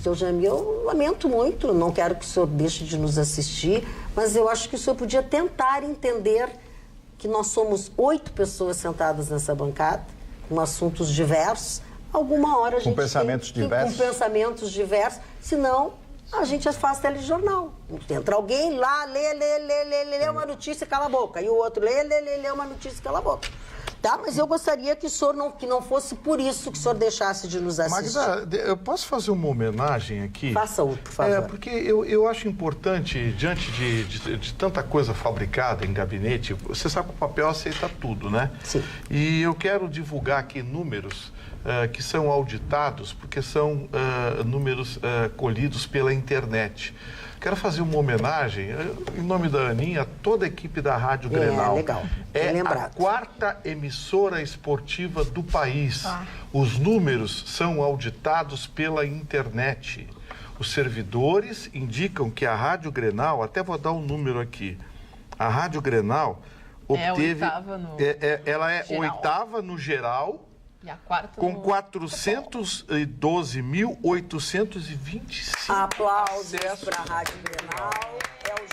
seu Jamil, eu lamento muito, não quero que o senhor deixe de nos assistir, mas eu acho que o senhor podia tentar entender... que nós somos 8 pessoas sentadas nessa bancada, com assuntos diversos, alguma hora a gente com pensamentos diversos, senão a gente faz telejornal. Entra alguém lá, lê uma notícia e cala a boca, e o outro lê uma notícia e cala a boca. Tá? Mas eu gostaria que o senhor que não fosse por isso que o senhor deixasse de nos assistir. Magda, eu posso fazer uma homenagem aqui? Faça-o, por favor. Porque eu acho importante, diante de tanta coisa fabricada em gabinete, você sabe que o papel aceita tudo, né? Sim. E eu quero divulgar aqui números que são auditados, porque são números colhidos pela internet. Quero fazer uma homenagem, em nome da Aninha, a toda a equipe da Rádio Grenal. Legal. É a 4ª emissora esportiva do país. Os números são auditados pela internet. Os servidores indicam que a Rádio Grenal, até vou dar um número aqui, a Rádio Grenal obteve... ela é oitava no geral, e a quarta com 412.825 aplausos para a Rádio Grenal.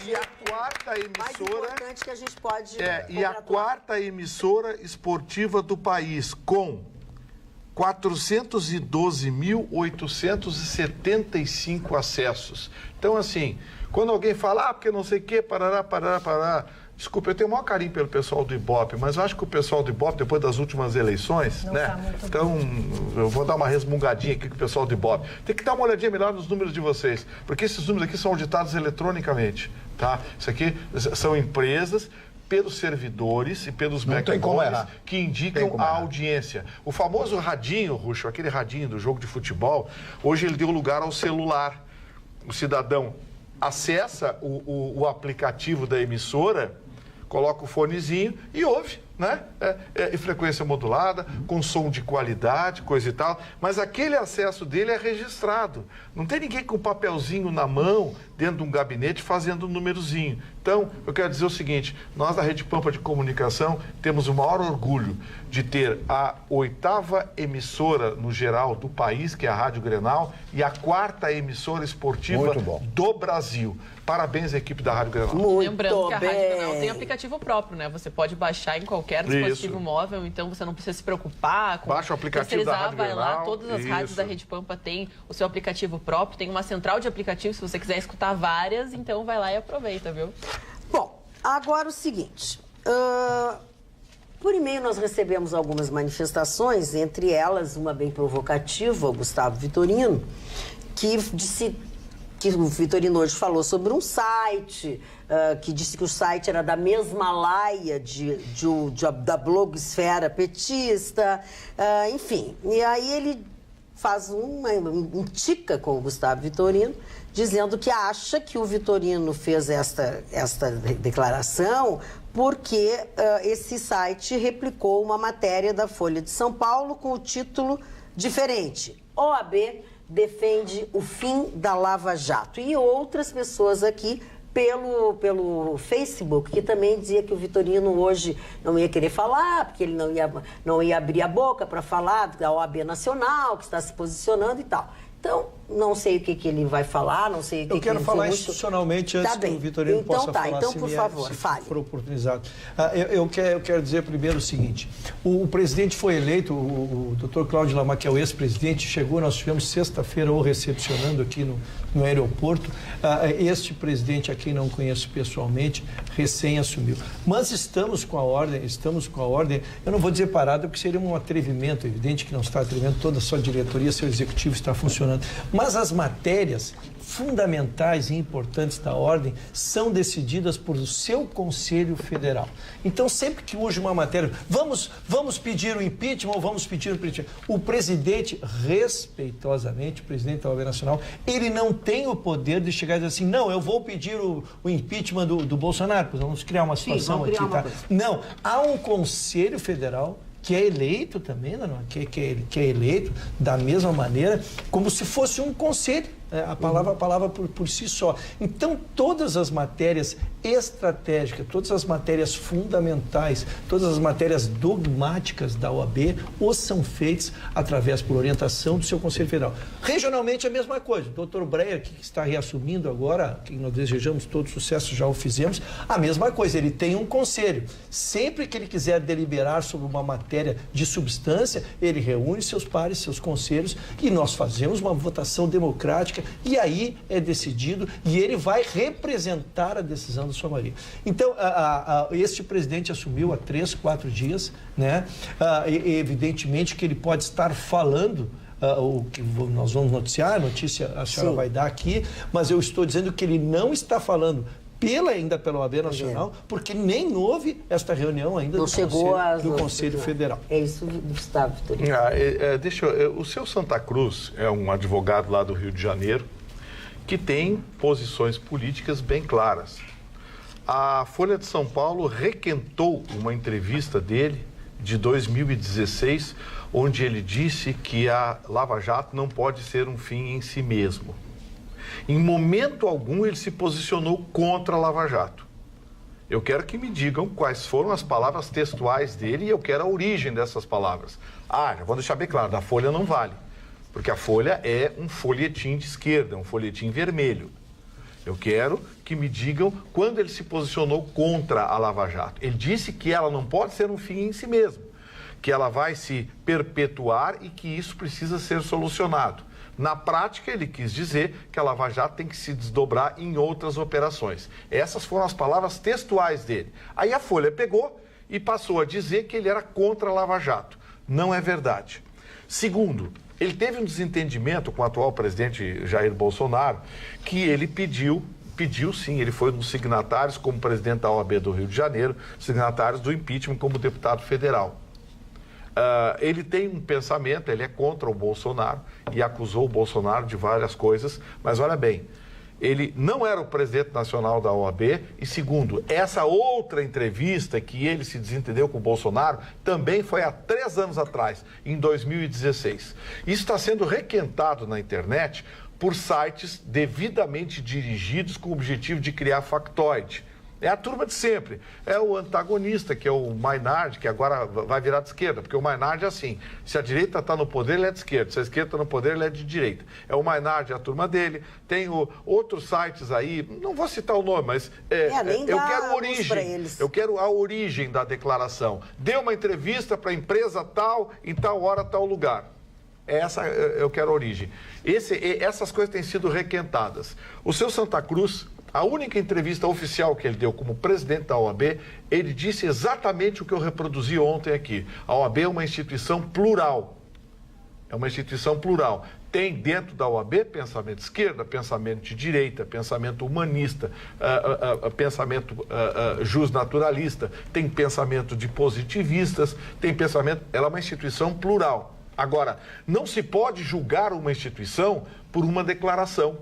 E a quarta emissora mais importante que a gente pode e a quarta emissora esportiva do país, com 412.875 acessos. Então, assim, quando alguém fala, porque não sei o quê, parará. Desculpa, eu tenho o maior carinho pelo pessoal do Ibope, mas eu acho que o pessoal do Ibope, depois das últimas eleições, não né? Tá muito então, eu vou dar uma resmungadinha aqui com o pessoal do Ibope. Tem que dar uma olhadinha melhor nos números de vocês, porque esses números aqui são auditados eletronicamente, tá? Isso aqui são empresas pelos servidores e pelos mecanismos que indicam a audiência. O famoso radinho, Ruxo, aquele radinho do jogo de futebol, hoje ele deu lugar ao celular. O cidadão acessa o aplicativo da emissora, coloca o fonezinho e ouve, né? Em frequência modulada, com som de qualidade, coisa e tal, mas aquele acesso dele é registrado. Não tem ninguém com um papelzinho na mão, dentro de um gabinete, fazendo um númerozinho. Então, eu quero dizer o seguinte, nós da Rede Pampa de Comunicação temos o maior orgulho de ter a 8ª emissora no geral do país, que é a Rádio Grenal, e a 4ª emissora esportiva do Brasil. Parabéns à equipe da Rádio Grenal. Lembrando que a Rádio Grenal tem aplicativo próprio, né? Você pode baixar em qualquer dispositivo móvel, então você não precisa se preocupar com... Baixa o aplicativo da Rádio Grenal. Vai lá, todas as rádios da Rede Pampa têm o seu aplicativo próprio, tem uma central de aplicativos, se você quiser escutar várias, então vai lá e aproveita, viu? Bom, agora o seguinte, por e-mail nós recebemos algumas manifestações, entre elas uma bem provocativa, o Gustavo Vitorino, que disse que o Vitorino hoje falou sobre um site, que disse que o site era da mesma laia da blogosfera petista, enfim. E aí ele faz um tica com o Gustavo Vitorino, dizendo que acha que o Vitorino fez esta declaração porque esse site replicou uma matéria da Folha de São Paulo com o título diferente: OAB defende o fim da Lava Jato. E outras pessoas aqui pelo Facebook, que também dizia que o Vitorino hoje não ia querer falar, porque ele não ia abrir a boca para falar da OAB Nacional, que está se posicionando e tal. Então, não sei o que ele vai falar, não sei o que ele... Eu quero falar institucionalmente antes que o Vitorino possa falar. Então, por favor, fale. Se for oportunizado. Eu quero dizer primeiro o seguinte, o presidente foi eleito, o doutor Cláudio Lamar, que é o ex-presidente, chegou, nós tivemos sexta-feira o recepcionando aqui no aeroporto. Este presidente, a quem não conheço pessoalmente, recém assumiu. Mas estamos com a ordem, eu não vou dizer parada, porque seria um atrevimento, evidente que não está atrevendo, toda a sua diretoria, seu executivo está funcionando. Mas as matérias fundamentais e importantes da ordem são decididas por o seu Conselho Federal. Então, sempre que urge uma matéria, vamos pedir o impeachment ou vamos pedir o impeachment. O presidente, respeitosamente, o presidente da OAB Nacional, ele não tem o poder de chegar e dizer assim, não, eu vou pedir o impeachment do Bolsonaro, vamos criar uma situação aqui, tá? Não, há um Conselho Federal que é eleito também, que é eleito da mesma maneira, como se fosse um conselho, a palavra por si só. Então, todas as matérias estratégicas, todas as matérias fundamentais, todas as matérias dogmáticas da OAB, são feitas por orientação do seu Conselho Federal. Regionalmente, a mesma coisa. O doutor Breyer, que está reassumindo agora, que nós desejamos todo sucesso, já o fizemos, a mesma coisa. Ele tem um conselho. Sempre que ele quiser deliberar sobre uma matéria de substância, ele reúne seus pares, seus conselhos, e nós fazemos uma votação democrática, e aí é decidido, e ele vai representar a decisão da sua maioria. Então, este presidente assumiu há 3, 4 dias, né? Evidentemente que ele pode estar falando o que nós vamos noticiar, a notícia a senhora vai dar aqui, mas eu estou dizendo que ele não está falando ainda pela OAB Nacional, porque nem houve esta reunião ainda do Conselho Federal. É isso, Gustavo Vitorino. O seu Santa Cruz é um advogado lá do Rio de Janeiro que tem posições políticas bem claras. A Folha de São Paulo requentou uma entrevista dele de 2016, onde ele disse que a Lava Jato não pode ser um fim em si mesmo. Em momento algum ele se posicionou contra a Lava Jato. Eu quero que me digam quais foram as palavras textuais dele e eu quero a origem dessas palavras. Já vou deixar bem claro, da Folha não vale, porque a Folha é um folhetim de esquerda, um folhetim vermelho. Eu quero que me digam quando ele se posicionou contra a Lava Jato. Ele disse que ela não pode ser um fim em si mesmo, que ela vai se perpetuar e que isso precisa ser solucionado. Na prática, ele quis dizer que a Lava Jato tem que se desdobrar em outras operações. Essas foram as palavras textuais dele. Aí a Folha pegou e passou a dizer que ele era contra a Lava Jato. Não é verdade. Segundo, ele teve um desentendimento com o atual presidente Jair Bolsonaro, que ele pediu sim, ele foi um dos signatários, como presidente da OAB do Rio de Janeiro, signatários do impeachment como deputado federal. Ele tem um pensamento, ele é contra o Bolsonaro e acusou o Bolsonaro de várias coisas, mas olha bem, ele não era o presidente nacional da OAB e, segundo, essa outra entrevista que ele se desentendeu com o Bolsonaro também foi há 3 anos atrás, em 2016. Isso está sendo requentado na internet por sites devidamente dirigidos com o objetivo de criar factoide. É a turma de sempre. É o antagonista, que é o Maynard, que agora vai virar de esquerda, porque o Maynard é assim, se a direita está no poder, ele é de esquerda, se a esquerda está no poder, ele é de direita. É o Maynard, é a turma dele. Tem outros sites aí, não vou citar o nome, mas eu quero a origem. Eu quero a origem da declaração. Deu uma entrevista para a empresa tal, em tal hora, tal lugar. Eu quero a origem. Essas coisas têm sido requentadas. O seu Santa Cruz, a única entrevista oficial que ele deu como presidente da OAB, ele disse exatamente o que eu reproduzi ontem aqui. A OAB é uma instituição plural. É uma instituição plural. Tem dentro da OAB pensamento de esquerda, pensamento de direita, pensamento humanista, pensamento justnaturalista, tem pensamento de positivistas, tem pensamento... Ela é uma instituição plural. Agora, não se pode julgar uma instituição por uma declaração,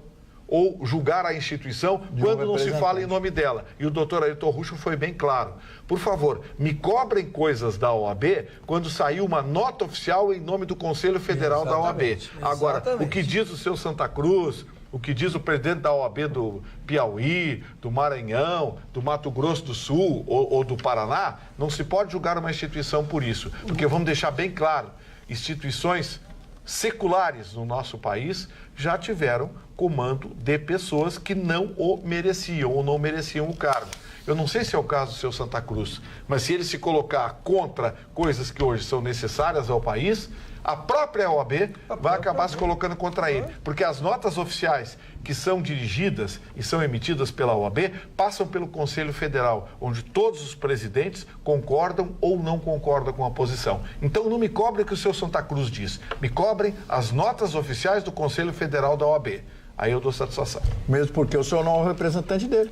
ou julgar a instituição quando não se fala em nome dela. E o doutor Ayrton Ruschel foi bem claro. Por favor, me cobrem coisas da OAB quando saiu uma nota oficial em nome do Conselho Federal da OAB. Agora, o que diz o seu Santa Cruz, o que diz o presidente da OAB do Piauí, do Maranhão, do Mato Grosso do Sul ou do Paraná, não se pode julgar uma instituição por isso. Porque vamos deixar bem claro, instituições seculares no nosso país já tiveram comando de pessoas que não o mereciam ou não mereciam o cargo. Eu não sei se é o caso do seu Santa Cruz, mas se ele se colocar contra coisas que hoje são necessárias ao país, a própria OAB vai acabar se colocando contra ele. Porque as notas oficiais que são dirigidas e são emitidas pela OAB passam pelo Conselho Federal, onde todos os presidentes concordam ou não concordam com a posição. Então não me cobrem o que o seu Santa Cruz diz, me cobrem as notas oficiais do Conselho Federal da OAB. Aí eu dou satisfação. Mesmo porque o senhor não é o representante dele.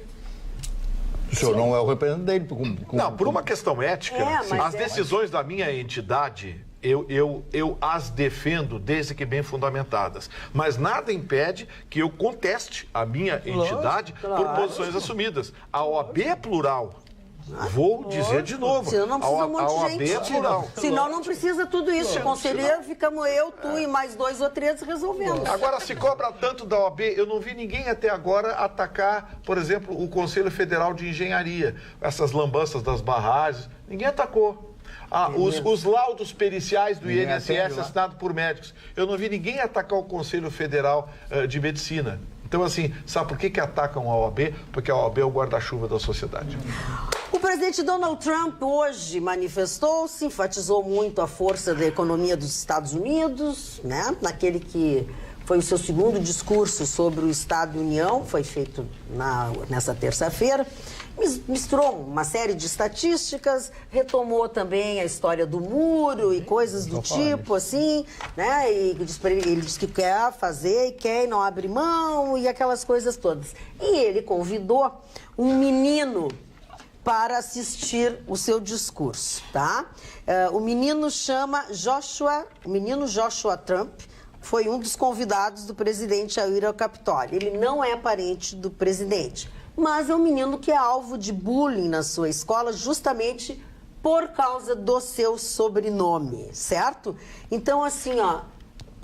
O senhor não é o representante dele. Não, por uma questão ética, as decisões da minha entidade, eu as defendo desde que bem fundamentadas. Mas nada impede que eu conteste a minha entidade por posições assumidas. A OAB é plural. Vou dizer de novo. Senão não precisa um monte de gente. É plural. Senão não precisa tudo isso. Conselheiro, ficamos eu, tu e mais 2 ou 3 resolvendo. Agora, se cobra tanto da OAB, eu não vi ninguém até agora atacar, por exemplo, o Conselho Federal de Engenharia. Essas lambanças das barragens. Ninguém atacou. Os laudos periciais do INSS assinados por médicos. Eu não vi ninguém atacar o Conselho Federal de Medicina. Então, assim, sabe por que atacam a OAB? Porque a OAB é o guarda-chuva da sociedade. O presidente Donald Trump hoje manifestou-se, enfatizou muito a força da economia dos Estados Unidos, né? Naquele que foi o seu segundo discurso sobre o Estado da União, foi feito nessa terça-feira. Misturou uma série de estatísticas, retomou também a história do muro e coisas do tipo, assim, né? E ele disse que quer fazer e quer e não abre mão e aquelas coisas todas. E ele convidou um menino para assistir o seu discurso, tá? O menino Joshua Trump, foi um dos convidados do presidente a ir ao Capitólio. Ele não é parente do presidente, mas é um menino que é alvo de bullying na sua escola justamente por causa do seu sobrenome, certo? Então, assim, ó,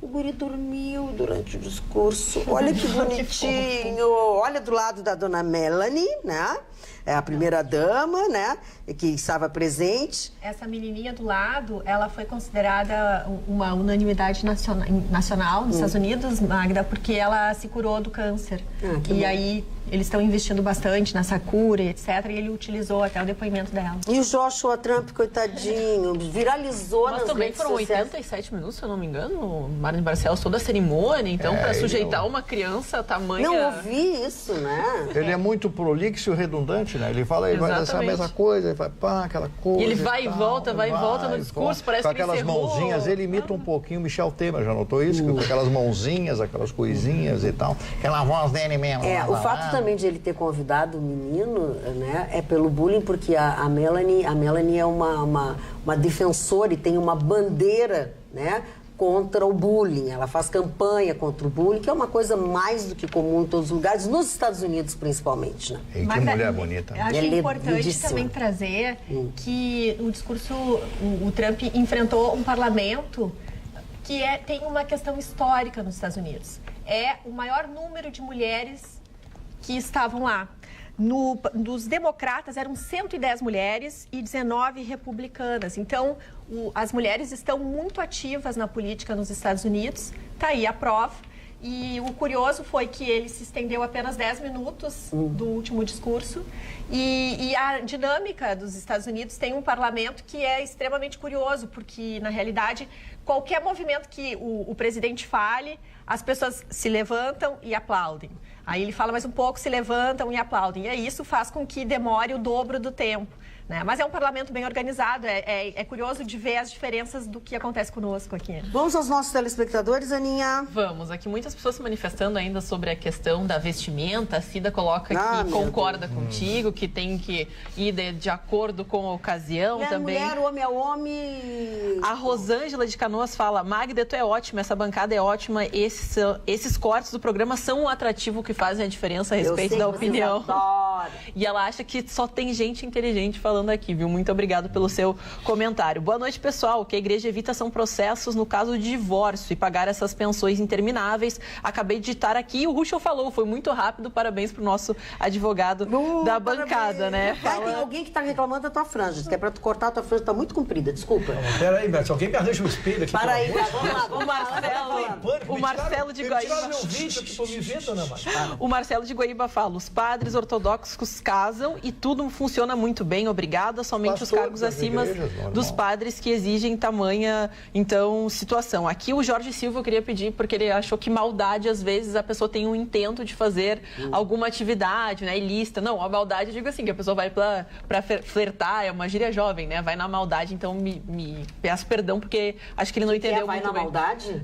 O guri dormiu durante o discurso. Olha que bonitinho. Olha do lado da dona Melanie, né? É a primeira-dama, né? Que estava presente. Essa menininha do lado, ela foi considerada uma unanimidade nacional nos Estados Unidos, Magda, porque ela se curou do câncer. E bom. Aí eles estão investindo bastante nessa cura e etc. E ele utilizou até o depoimento dela. E o Joshua Trump, coitadinho, viralizou nas redes sociais. Mas também foram 87 minutos, se eu não me engano, o Marlon Barcelos, toda a cerimônia. Então, para sujeitar uma criança tamanha... Não ouvi isso, né? Ele é muito prolixo e redundante, né? Ele fala, ele vai dançar a mesma coisa, ele vai pá, aquela coisa. E ele vai e volta no discurso, parece que ele aquelas mãozinhas, ele imita um pouquinho o Michel Temer, já notou isso? Com aquelas mãozinhas, aquelas coisinhas e tal. Aquela voz dele mesmo. O fato também de ele ter convidado o menino, né, é pelo bullying, porque a Melanie é uma defensora e tem uma bandeira, né, contra o bullying. Ela faz campanha contra o bullying, que é uma coisa mais do que comum em todos os lugares, nos Estados Unidos principalmente, né? E que mulher bonita. Eu acho importante também trazer que o discurso, o Trump enfrentou um parlamento que tem uma questão histórica nos Estados Unidos. É o maior número de mulheres que estavam lá. Dos democratas eram 110 mulheres e 19 republicanas. Então, as mulheres estão muito ativas na política nos Estados Unidos. Está aí a prova. E o curioso foi que ele se estendeu apenas 10 minutos do último discurso. E a dinâmica dos Estados Unidos tem um parlamento que é extremamente curioso, porque, na realidade, qualquer movimento que o presidente fale, as pessoas se levantam e aplaudem. Aí ele fala mais um pouco, se levantam e aplaudem. E isso faz com que demore o dobro do tempo. Né? Mas é um parlamento bem organizado, é curioso de ver as diferenças do que acontece conosco aqui. Vamos aos nossos telespectadores, Aninha? Vamos, aqui muitas pessoas se manifestando ainda sobre a questão da vestimenta. A Cida coloca que concorda contigo, que tem que ir de acordo com a ocasião também. Mulher, homem é homem. A Rosângela de Canoas fala, Magda, tu é ótima, essa bancada é ótima, esses cortes do programa são um atrativo que fazem a diferença a respeito da opinião. E ela acha que só tem gente inteligente falando aqui, viu? Muito obrigado pelo seu comentário. Boa noite, pessoal. O que a igreja evita são processos no caso de divórcio e pagar essas pensões intermináveis. Acabei de digitar aqui, o Ruschel falou, foi muito rápido, parabéns pro nosso advogado da bancada, né? Tem alguém que tá reclamando da tua franja, que é pra tu cortar a tua franja, tá muito comprida, desculpa. Peraí, Beto, alguém me arranja um espelho aqui. Para aí, o Marcelo de Guaíba. O Marcelo de Guaíba fala, os padres ortodoxos casam e tudo funciona muito bem, obrigada, somente os cargos acima dos padres que exigem tamanha, então, situação. Aqui o Jorge Silva eu queria pedir, porque ele achou que maldade, às vezes, a pessoa tem um intento de fazer alguma atividade, né, ilícita. Não, a maldade, eu digo assim, que a pessoa vai pra flertar, é uma gíria jovem, né, vai na maldade, então me peço perdão, porque acho que ele não entendeu muito bem. Vai na maldade?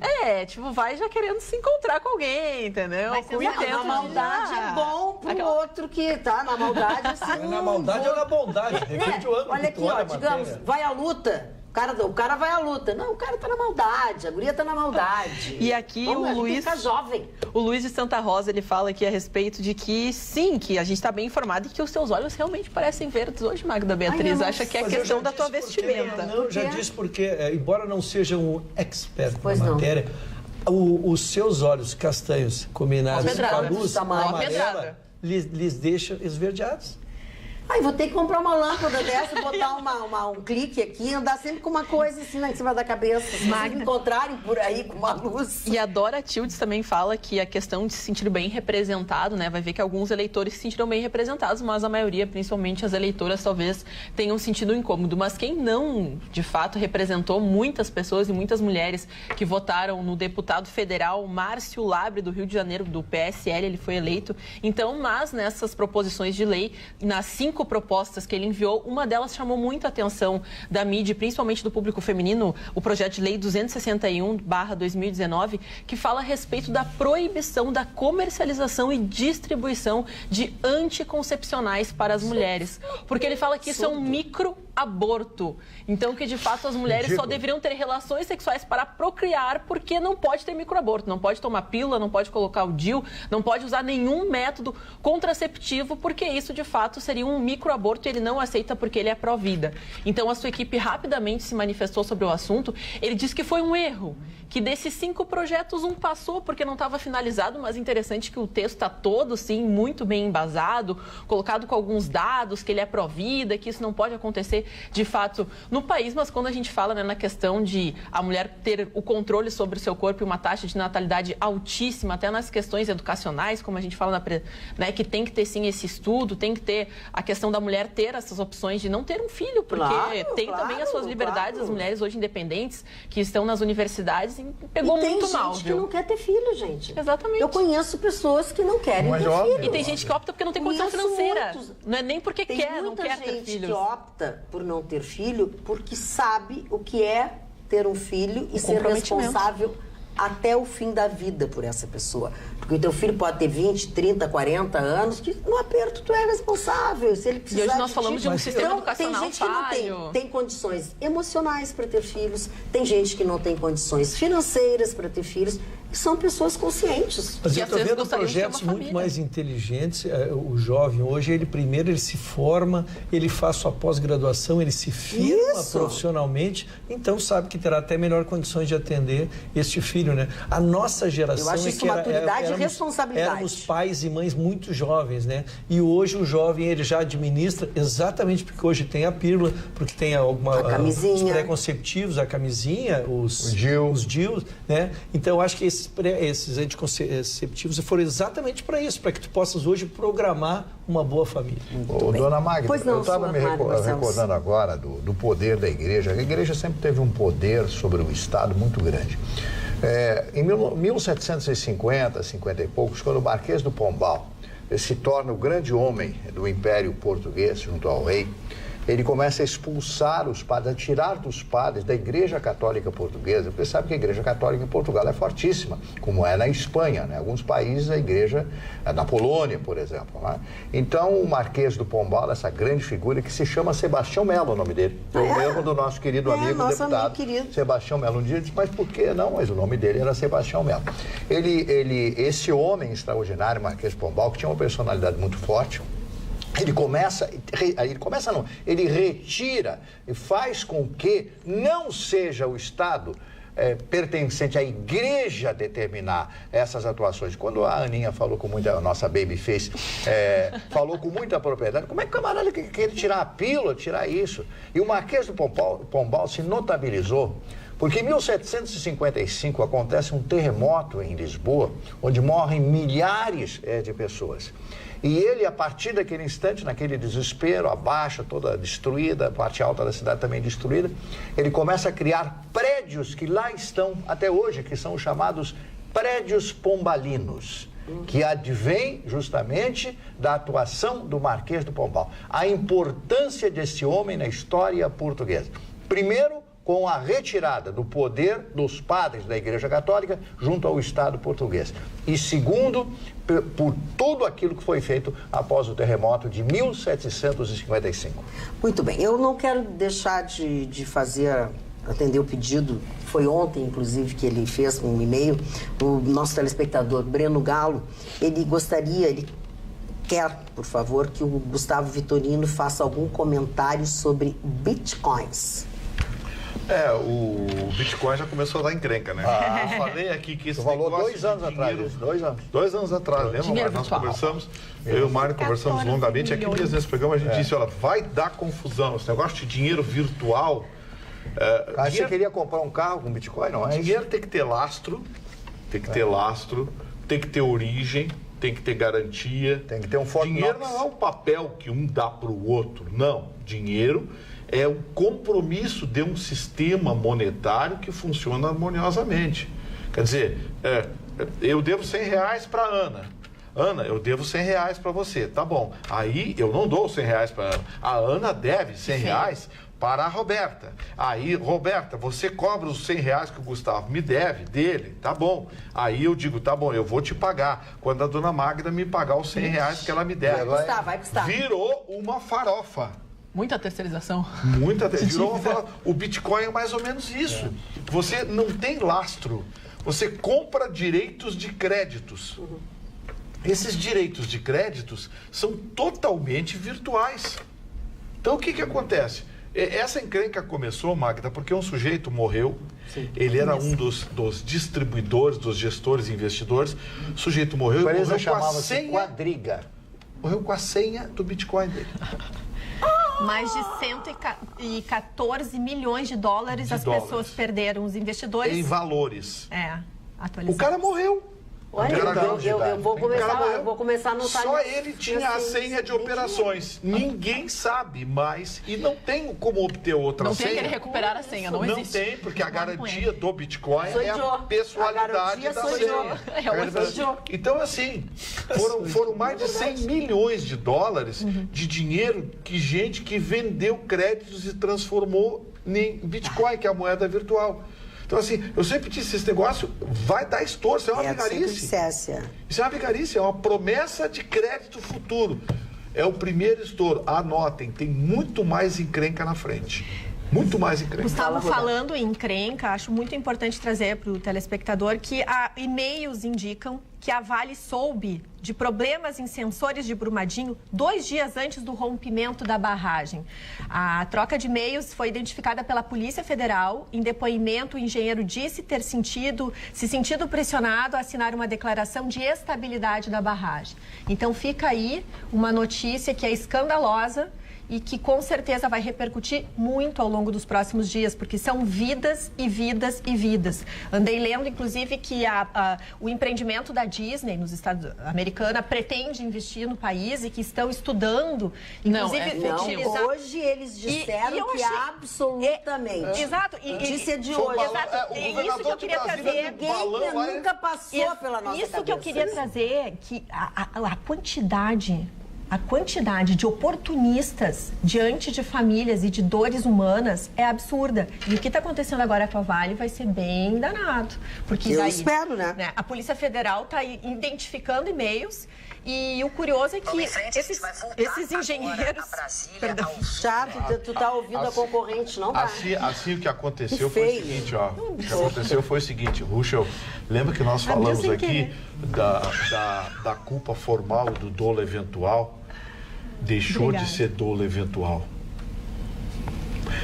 Vai já querendo se encontrar com alguém, entendeu? Na maldade é bom pro outro que tá na maldade, assim. Na maldade ou na bondade? Depende do ângulo. Olha aqui, ó, digamos, vai à luta. O cara vai à luta. Não, o cara tá na maldade, a guria tá na maldade. E aqui o Luiz... jovem. O Luiz de Santa Rosa, ele fala aqui a respeito de que, sim, que a gente tá bem informado e que os seus olhos realmente parecem verdes hoje, Magda Beatriz. Acha que é questão da tua vestimenta. Já disse porque, embora não seja um expert na matéria, os seus olhos castanhos combinados com a luz amarela lhes deixam esverdeados. Vou ter que comprar uma lâmpada dessa, botar um clique aqui, andar sempre com uma coisa assim em cima da cabeça. Se vocês me encontrarem por aí com uma luz. E a Dora Tildes também fala que a questão de se sentir bem representado, né? Vai ver que alguns eleitores se sentiram bem representados, mas a maioria, principalmente as eleitoras, talvez tenham sentido incômodo. Mas quem não, de fato, representou muitas pessoas e muitas mulheres que votaram no deputado federal Márcio Labre, do Rio de Janeiro, do PSL, ele foi eleito. Então, mas nessas proposições de lei, nas 5 propostas que ele enviou, uma delas chamou muito a atenção da mídia, principalmente do público feminino, o projeto de lei 261/2019, que fala a respeito da proibição da comercialização e distribuição de anticoncepcionais para as mulheres. Porque ele fala que isso é um micro aborto. Então, que de fato as mulheres só deveriam ter relações sexuais para procriar, porque não pode ter microaborto, não pode tomar pílula, não pode colocar o DIU, não pode usar nenhum método contraceptivo, porque isso de fato seria um microaborto e ele não aceita porque ele é pró-vida. Então, a sua equipe rapidamente se manifestou sobre o assunto. Ele disse que foi um erro, que desses 5 projetos, um passou porque não estava finalizado, mas interessante que o texto está todo, sim, muito bem embasado, colocado com alguns dados, que ele é pró-vida, que isso não pode acontecer, de fato, no país. Mas quando a gente fala, né, na questão de a mulher ter o controle sobre o seu corpo e uma taxa de natalidade altíssima, até nas questões educacionais, como a gente fala, né, que tem que ter, sim, esse estudo, tem que ter a questão da mulher ter essas opções de não ter um filho, porque tem também as suas liberdades, as mulheres hoje independentes, que estão nas universidades, e pegou muito mal, viu? Tem gente que não quer ter filho, gente. Exatamente. Eu conheço pessoas que não querem ter filho. E tem gente que opta porque não tem condição financeira. Não é nem porque quer, não quer ter filhos. Tem muita gente que opta por não ter filho porque sabe o que é ter um filho e ser responsável até o fim da vida por essa pessoa. Porque o teu filho pode ter 20, 30, 40 anos, que no aperto tu é responsável. Se ele precisar e hoje nós falamos de um sistema educacional tem gente que não tem condições emocionais para ter filhos, tem gente que não tem condições financeiras para ter filhos, e são pessoas conscientes. Mas eu estou vendo projetos muito mais inteligentes. O jovem hoje, ele se forma, ele faz sua pós-graduação, ele se firma profissionalmente, então sabe que terá até melhor condições de atender este filho, né? A nossa geração... Eu acho isso maturidade e responsabilidade. Éramos pais e mães muito jovens, né? E hoje o jovem, ele já administra, exatamente porque hoje tem a pílula, porque tem alguma... A camisinha. Os pré-conceptivos, a camisinha, os DIUs, né? Então, eu acho que esses anticonceptivos foram exatamente para isso, para que tu possas hoje programar uma boa família. Dona Magda, eu estava me recordando agora do poder da igreja. A igreja sempre teve um poder sobre o Estado muito grande. Em 1750, 50 e poucos, quando o Marquês do Pombal se torna o grande homem do Império Português junto ao rei, ele começa a expulsar os padres, a tirar dos padres da Igreja Católica Portuguesa, porque sabe que a Igreja Católica em Portugal é fortíssima, como é na Espanha, né? Alguns países a Igreja, na Polônia, por exemplo, né? Então, o Marquês do Pombal, essa grande figura que se chama Sebastião Melo, o nome dele, foi o mesmo do nosso querido amigo deputado Sebastião Melo. Um dia disse, mas por que não? Mas o nome dele era Sebastião Melo. Esse homem extraordinário, Marquês do Pombal, que tinha uma personalidade muito forte, ele retira e faz com que não seja o Estado pertencente à igreja determinar essas atuações. Quando a Aninha falou com muita, a nossa babyface, falou com muita propriedade, como é que o camarada quer tirar a pílula, tirar isso? E o Marquês do Pombal se notabilizou porque em 1755 acontece um terremoto em Lisboa, onde morrem milhares de pessoas. E ele, a partir daquele instante, naquele desespero, a baixa toda destruída, a parte alta da cidade também destruída, ele começa a criar prédios que lá estão até hoje, que são os chamados prédios pombalinos, que advém justamente da atuação do Marquês do Pombal. A importância desse homem na história portuguesa. Primeiro, com a retirada do poder dos padres da Igreja Católica junto ao Estado português. E segundo, por tudo aquilo que foi feito após o terremoto de 1755. Muito bem. Eu não quero deixar de atender o pedido. Foi ontem, inclusive, que ele fez um e-mail. O nosso telespectador, Breno Galo, ele quer, por favor, que o Gustavo Vitorino faça algum comentário sobre bitcoins. O Bitcoin já começou a dar encrenca, né? Eu falei aqui que esse falou negócio 2 anos atrás. 2 anos atrás, lembra, Mário? Nós conversamos, eu e o Mário conversamos longamente. Aqui mesmo nesse programa a gente disse, olha, vai dar confusão. Esse negócio de dinheiro virtual... Você queria comprar um carro com Bitcoin, não é? Dinheiro tem que ter lastro, tem que ter origem, tem que ter garantia. Tem que ter um Fort Knox. Dinheiro não é um papel que um dá para o outro, não. Dinheiro é o compromisso de um sistema monetário que funciona harmoniosamente. Quer dizer, eu devo R$100 para a Ana. Ana, eu devo R$100 para você. Tá bom. Aí eu não dou R$100 para a Ana. A Ana deve R$100 para a Roberta. Aí, Roberta, você cobra os R$100 que o Gustavo me deve dele, tá bom. Aí eu digo, tá bom, eu vou te pagar quando a dona Magda me pagar os R$100 que ela me deve. Vai custar. Virou uma farofa. Muita terceirização. O Bitcoin é mais ou menos isso. Você não tem lastro. Você compra direitos de créditos. Esses direitos de créditos são totalmente virtuais. Então, o que acontece? Essa encrenca começou, Magda, porque um sujeito morreu. Sim. Ele era um dos distribuidores, dos gestores e investidores. O sujeito morreu e morreu com a senha... Quadriga. Morreu com a senha do Bitcoin dele. Mais de 114 milhões de dólares pessoas perderam, os investidores. Em valores. Atualizados. O cara morreu. Olha, eu vou começar a notar. Só ele tinha a senha de operações. Ninguém sabe mais e não tem como obter outra senha. Não tem que ele recuperar a senha, não existe. Não tem, porque a garantia do Bitcoin é a pessoalidade da senha. Então, assim, foram mais de 100 milhões de dólares de dinheiro que gente que vendeu créditos e transformou em Bitcoin, que é a moeda virtual. Então, assim, eu sempre disse, esse negócio vai dar estouro, isso é uma vigarice. Isso é uma vigarice, é uma promessa de crédito futuro. É o primeiro estouro. Anotem, tem muito mais encrenca na frente. Muito mais encrenca. Gustavo, falando em encrenca, acho muito importante trazer para o telespectador que e-mails indicam que a Vale soube de problemas em sensores de Brumadinho 2 dias antes do rompimento da barragem. A troca de e-mails foi identificada pela Polícia Federal. Em depoimento, o engenheiro disse ter se sentido pressionado a assinar uma declaração de estabilidade da barragem. Então fica aí uma notícia que é escandalosa e que com certeza vai repercutir muito ao longo dos próximos dias, porque são vidas e vidas e vidas. Andei lendo, inclusive, que o empreendimento da Disney, nos Estados Americanos, pretende investir no país e que estão estudando, inclusive, utilizar... Hoje eles disseram que absolutamente. Exato. Notícia de hoje. Exato. Isso que eu queria trazer. Ninguém nunca passou pela nossa cabeça. Isso que eu queria trazer, que a quantidade de oportunistas diante de famílias e de dores humanas é absurda. E o que está acontecendo agora com a Vale vai ser bem danado. Porque eu espero, né? A Polícia Federal está identificando e-mails e o curioso é que esses engenheiros... Chato, tu tá ouvindo a concorrente, não tá? Assim o que aconteceu foi o seguinte, ó. O que aconteceu foi o seguinte, Ruschel, lembra que nós falamos aqui da culpa formal do dolo eventual? Deixou de ser dolo eventual.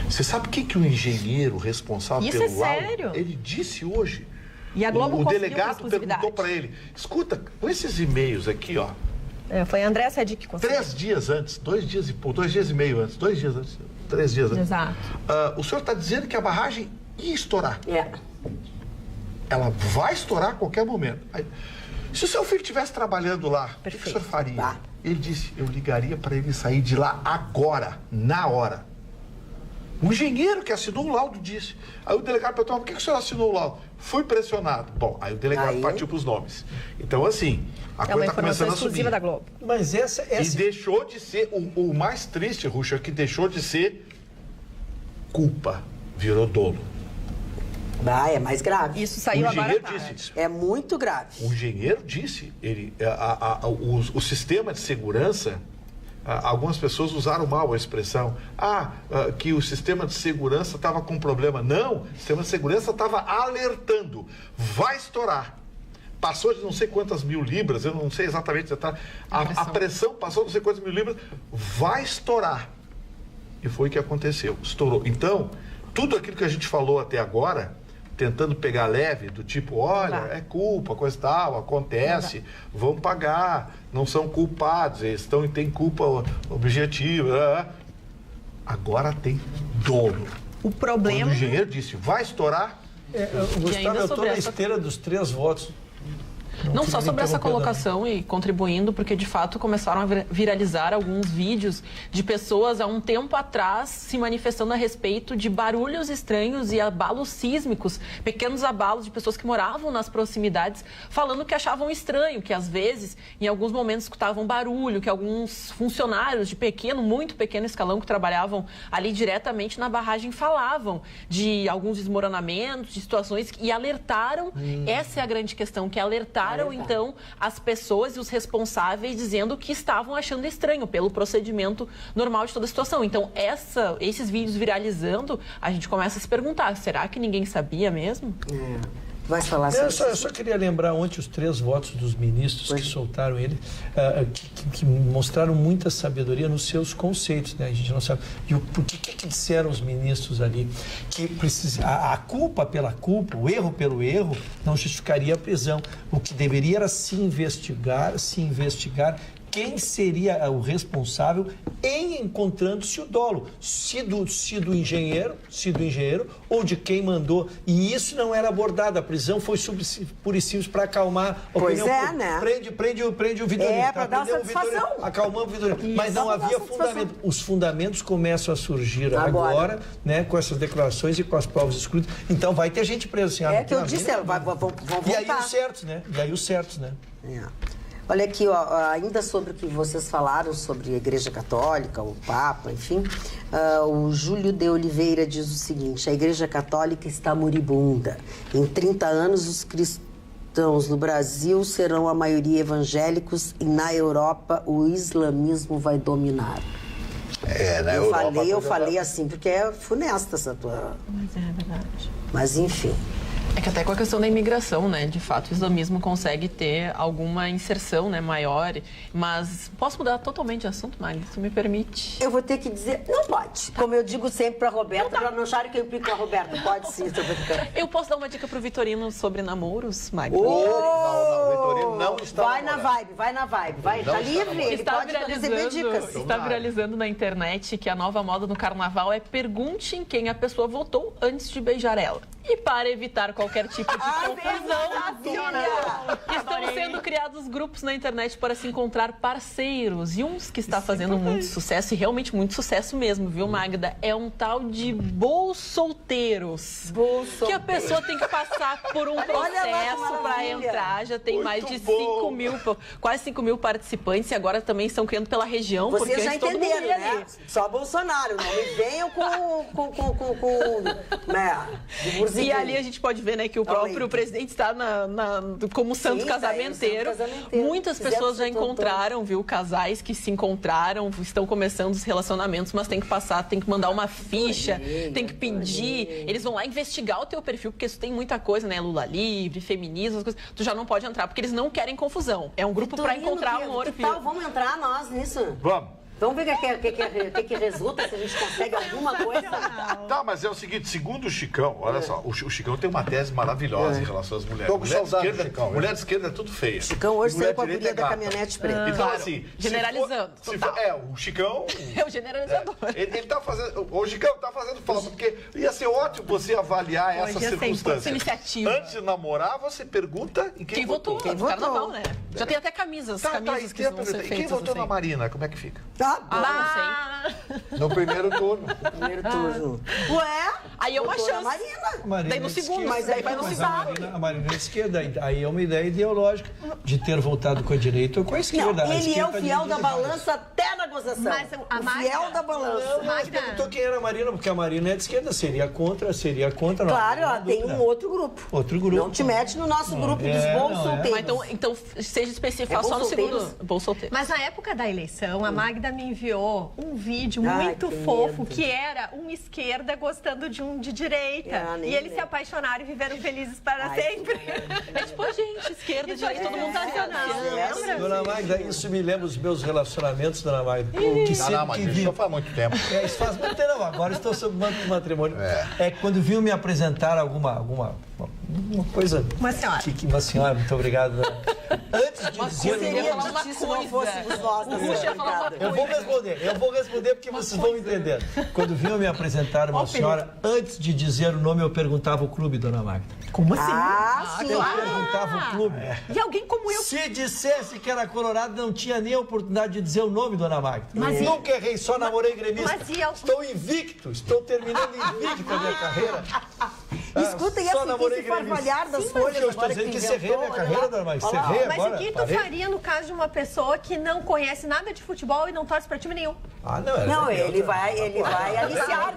Você sabe o que o engenheiro responsável pelo laudo... sério? Ele disse hoje. E a Globo o delegado perguntou para ele, escuta, com esses e-mails aqui, ó... foi a André Sadi que conseguiu. 3 dias antes, 2 dias e meio antes, 2 dias antes, 3 dias antes. Exato. O senhor está dizendo que a barragem ia estourar. Ela vai estourar a qualquer momento. Aí, se o seu filho estivesse trabalhando lá, o que o senhor faria? Ele disse, eu ligaria para ele sair de lá agora, na hora. O engenheiro que assinou o laudo disse. Aí o delegado perguntou, por que o senhor assinou o laudo? Fui pressionado. Bom, aí o delegado partiu para os nomes. Então, assim, a coisa está começando a subir. Da Globo. Mas essa... E deixou de ser, o mais triste, Ruxa, que deixou de ser culpa, virou dolo. É mais grave. Isso saiu agora à tarde. Disse, é muito grave. O engenheiro disse, o sistema de segurança, algumas pessoas usaram mal a expressão, que o sistema de segurança estava com problema. Não, o sistema de segurança estava alertando, vai estourar. Passou de não sei quantas mil libras, eu não sei exatamente, a pressão passou de não sei quantas mil libras, vai estourar. E foi o que aconteceu, estourou. Então, tudo aquilo que a gente falou até agora, tentando pegar leve, do tipo, olha, é culpa, coisa tal, acontece, vão pagar, não são culpados, eles têm culpa objetiva. Agora tem dolo. O problema... Quando o engenheiro disse, vai estourar... Gustavo, eu estou na esteira dos 3 votos. Não só sobre essa colocação e contribuindo, porque de fato começaram a viralizar alguns vídeos de pessoas há um tempo atrás se manifestando a respeito de barulhos estranhos e abalos sísmicos, pequenos abalos de pessoas que moravam nas proximidades, falando que achavam estranho, que às vezes, em alguns momentos, escutavam barulho, que alguns funcionários de muito pequeno escalão que trabalhavam ali diretamente na barragem falavam de alguns desmoronamentos, de situações e alertaram, essa é a grande questão, que alertaram acusaram, então, as pessoas e os responsáveis, dizendo que estavam achando estranho pelo procedimento normal de toda a situação. Então, esses vídeos viralizando, a gente começa a se perguntar, será que ninguém sabia mesmo? Vai falar sobre isso? Eu só queria lembrar ontem os 3 votos dos ministros que soltaram ele, que mostraram muita sabedoria nos seus conceitos, né? A gente não sabe. E por que disseram os ministros ali? Que a culpa pela culpa, o erro pelo erro, não justificaria a prisão. O que deveria era se investigar quem seria o responsável em encontrando-se o dolo, se do engenheiro ou de quem mandou. E isso não era abordado. A prisão foi pura e simples para acalmar a opinião. Pois é, né? Prende o Vitorino. Para dar satisfação. Acalmando o Vitorino. Mas não havia fundamento. Os fundamentos começam a surgir agora, né, com essas declarações e com as provas escritas. Então vai ter gente presa. Assim, que eu disse, vão voltar. E aí os certos, né? Olha aqui, ainda sobre o que vocês falaram sobre a Igreja Católica, o Papa, enfim, o Júlio de Oliveira diz o seguinte: a Igreja Católica está moribunda. Em 30 anos, os cristãos no Brasil serão a maioria evangélicos e na Europa o islamismo vai dominar. Eu falei assim, porque é funesta essa tua... Mas é verdade. Mas, enfim... É que até com a questão da imigração, né? De fato, o islamismo consegue ter alguma inserção, né, maior. Mas posso mudar totalmente de assunto, Magda? Se me permite. Eu vou ter que dizer, não pode. Como eu digo sempre pra Roberta, para não acharem que eu implico com a Roberta. Pode sim, estou brincando. Eu posso dar uma dica pro Vitorino sobre namoros, Magda? Não, o Vitorino não está vai na vibe. Vai, tá livre, ele pode receber dicas. Está viralizando na internet que a nova moda no carnaval é pergunte em quem a pessoa votou antes de beijar ela. E para evitar qualquer tipo de confusão, estão sendo criados grupos na internet para se encontrar parceiros. E uns que está fazendo muito sucesso, e realmente muito sucesso mesmo, viu, Magda? É um tal de bolsolteiros. Que a pessoa tem que passar por um processo para entrar. Já tem mais de 5 mil, quase 5 mil participantes, e agora também estão criando pela região. Vocês já entenderam, né? Só Bolsonaro, não me venham E ali a gente pode ver, né, que o próprio presidente está como santo casamenteiro. Muitas pessoas já encontraram, viu, casais que se encontraram, estão começando os relacionamentos, mas tem que passar, tem que mandar uma ficha, tem que pedir. Eles vão lá investigar o teu perfil, porque isso tem muita coisa, né, Lula livre, feminismo, as coisas. Tu já não pode entrar, porque eles não querem confusão. É um grupo para encontrar um amor. Que tal? Vamos entrar nós nisso? Vamos. Vamos ver o que resulta, se a gente consegue alguma coisa. Tá, mas é o seguinte, segundo o Chicão, olha só, o Chicão tem uma tese maravilhosa em relação às mulheres. Mulher de esquerda é tudo feia. Chicão hoje saiu com a guria da caminhonete preta. Então, assim... Generalizando. O Chicão... É o generalizador. Ele tá fazendo... O Chicão tá fazendo falta, porque ia ser ótimo você avaliar essa circunstância. Iniciativa. Antes de namorar, você pergunta em quem votou. Quem votou. Carnaval, né? Já tem até camisas que vão ser feitas. Quem votou na Marina, como é que fica? Não sei. No primeiro turno. Ué? Aí é uma chance. Marina daí no segundo, mas aí vai no segundo. A Marina é de esquerda, aí é uma ideia ideológica de ter votado com a direita ou com a esquerda. Não, ele é o fiel da balança até na gozação. Mas a Magda, fiel da balança. Mas perguntou quem era a Marina, porque a Marina é de esquerda, seria contra. Claro, ela tem um outro grupo. Não te mete no nosso grupo dos bons solteiros. Então, seja específico, só no segundo. Bom solteiro. Mas na época da eleição, a Magda me enviou um vídeo muito fofo, que era uma esquerda gostando de um de direita. E eles se apaixonaram e viveram felizes para sempre. É tipo a gente, esquerda, direita, todo mundo tá nacional. Dona Magda, isso me lembra os meus relacionamentos, Dona Magda. Mas isso faz muito tempo. Isso faz muito tempo, agora estou sob matrimônio. É quando vinham me apresentar alguma coisa... Uma senhora. Uma senhora, muito obrigado. Antes de dizer... Eu vou responder porque vocês vão entender. Quando vinham me apresentar uma senhora, antes de dizer o nome, eu perguntava o clube, Dona Magda. Como assim? Eu perguntava o clube. E alguém como eu... Se dissesse que era colorado, não tinha nem a oportunidade de dizer o nome, Dona Magda. Nunca errei, só namorei gremista. Estou invicto, estou terminando invicto a minha carreira. Escuta, e esse farfalhar das folhas eu estou dizendo que encerrei minha carreira, Dona Magda. Mas o que tu faria no caso de uma pessoa que não conhece nada de futebol e não torce para time nenhum? Não, ele vai aliciar,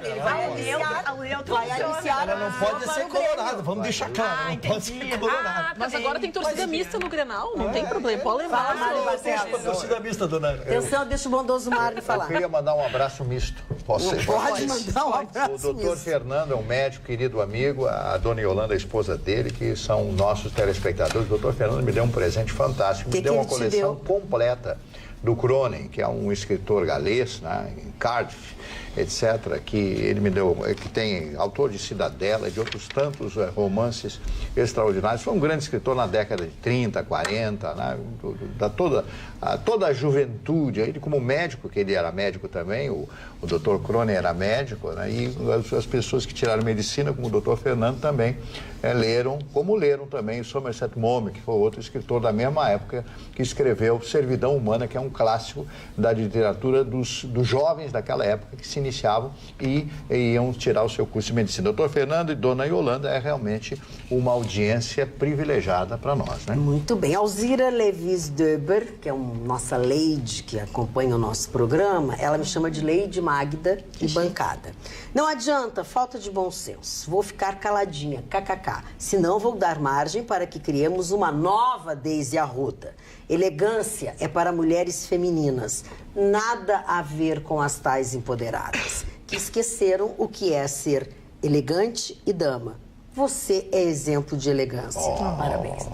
Ela não pode ser colorada, vamos deixar claro, não pode ser colorada. Mas agora tem torcida mista no Grenal, não tem problema, pode levar. Deixa a torcida mista, dona Ana. Atenção, deixa o bondoso Marley falar. Eu queria mandar um abraço misto. Posso ser? Pode mandar um abraço misto. O doutor Fernando é um médico, querido amigo, a dona Yolanda, a esposa dele, que são nossos telespectadores. O doutor Fernando me deu um presente fantástico, me deu uma coleção completa do Cronin, que é um escritor galês, né, em Cardiff, etc., que ele me deu, que tem autor de Cidadela e de outros tantos romances extraordinários. Foi um grande escritor na década de 30, 40, né, toda a juventude. Ele, como médico, que ele era médico também, o Dr. Cronin era médico, né, e as pessoas que tiraram medicina, como o Dr. Fernando, também leram, como leram também Somerset Maugham, que foi outro escritor da mesma época, que escreveu Servidão Humana, que é um clássico da literatura dos jovens daquela época, que se iniciavam e iam tirar o seu curso de medicina. Doutor Fernando e dona Yolanda é realmente uma audiência privilegiada para nós, né? Muito bem. Alzira Levis Döber, que é nossa lady que acompanha o nosso programa, ela me chama de Lady Magda e bancada. Não adianta, falta de bom senso. Vou ficar caladinha, kkk. Senão vou dar margem para que criemos uma nova Daisy Arruda. Elegância é para mulheres femininas. Nada a ver com as tais empoderadas, que esqueceram o que é ser elegante e dama. Você é exemplo de elegância. Parabéns.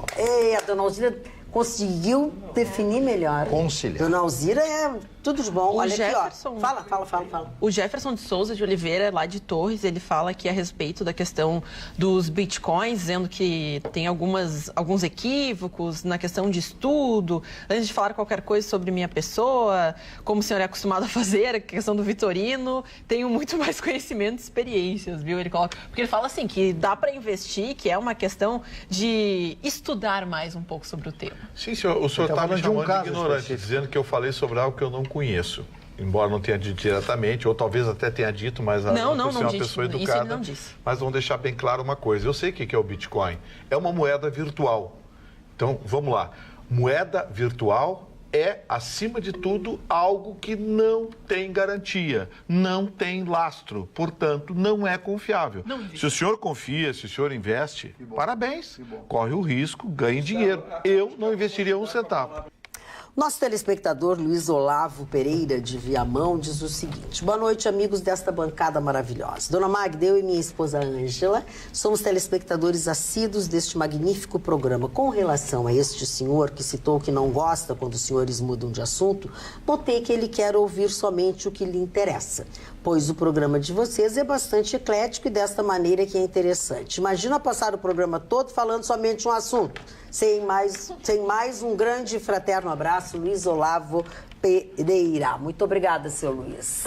A dona Alzira conseguiu definir melhor. Conciliar. Dona Alzira é tudo de bom. Olha Jefferson, aqui, ó. Fala. O Jefferson de Souza de Oliveira, lá de Torres, ele fala aqui a respeito da questão dos bitcoins, dizendo que tem alguns equívocos na questão de estudo. Antes de falar qualquer coisa sobre minha pessoa, como o senhor é acostumado a fazer, a questão do Vitorino, tenho muito mais conhecimento e experiências, viu? Ele coloca, porque ele fala assim, que dá para investir, que é uma questão de estudar mais um pouco sobre o tema. Sim, senhor. O senhor está me chamando de ignorante, dizendo que eu falei sobre algo que eu não conheço. Embora não tenha dito diretamente, ou talvez até tenha dito, mas não uma pessoa educada. Isso ele não disse. Mas vamos deixar bem claro uma coisa. Eu sei o que é o Bitcoin. É uma moeda virtual. Então, vamos lá. Moeda virtual é, acima de tudo, algo que não tem garantia, não tem lastro, portanto, não é confiável. Se o senhor confia, se o senhor investe, parabéns, corre o risco, ganhe dinheiro. Eu não investiria um centavo. Nosso telespectador Luiz Olavo Pereira, de Viamão, diz o seguinte: boa noite, amigos desta bancada maravilhosa. Dona Magda, eu e minha esposa Ângela somos telespectadores assíduos deste magnífico programa. Com relação a este senhor que citou que não gosta quando os senhores mudam de assunto, notei que ele quer ouvir somente o que lhe interessa, pois o programa de vocês é bastante eclético e desta maneira que é interessante. Imagina passar o programa todo falando somente um assunto. Sem mais um grande e fraterno abraço, Luiz Olavo Pereira. Muito obrigada, seu Luiz.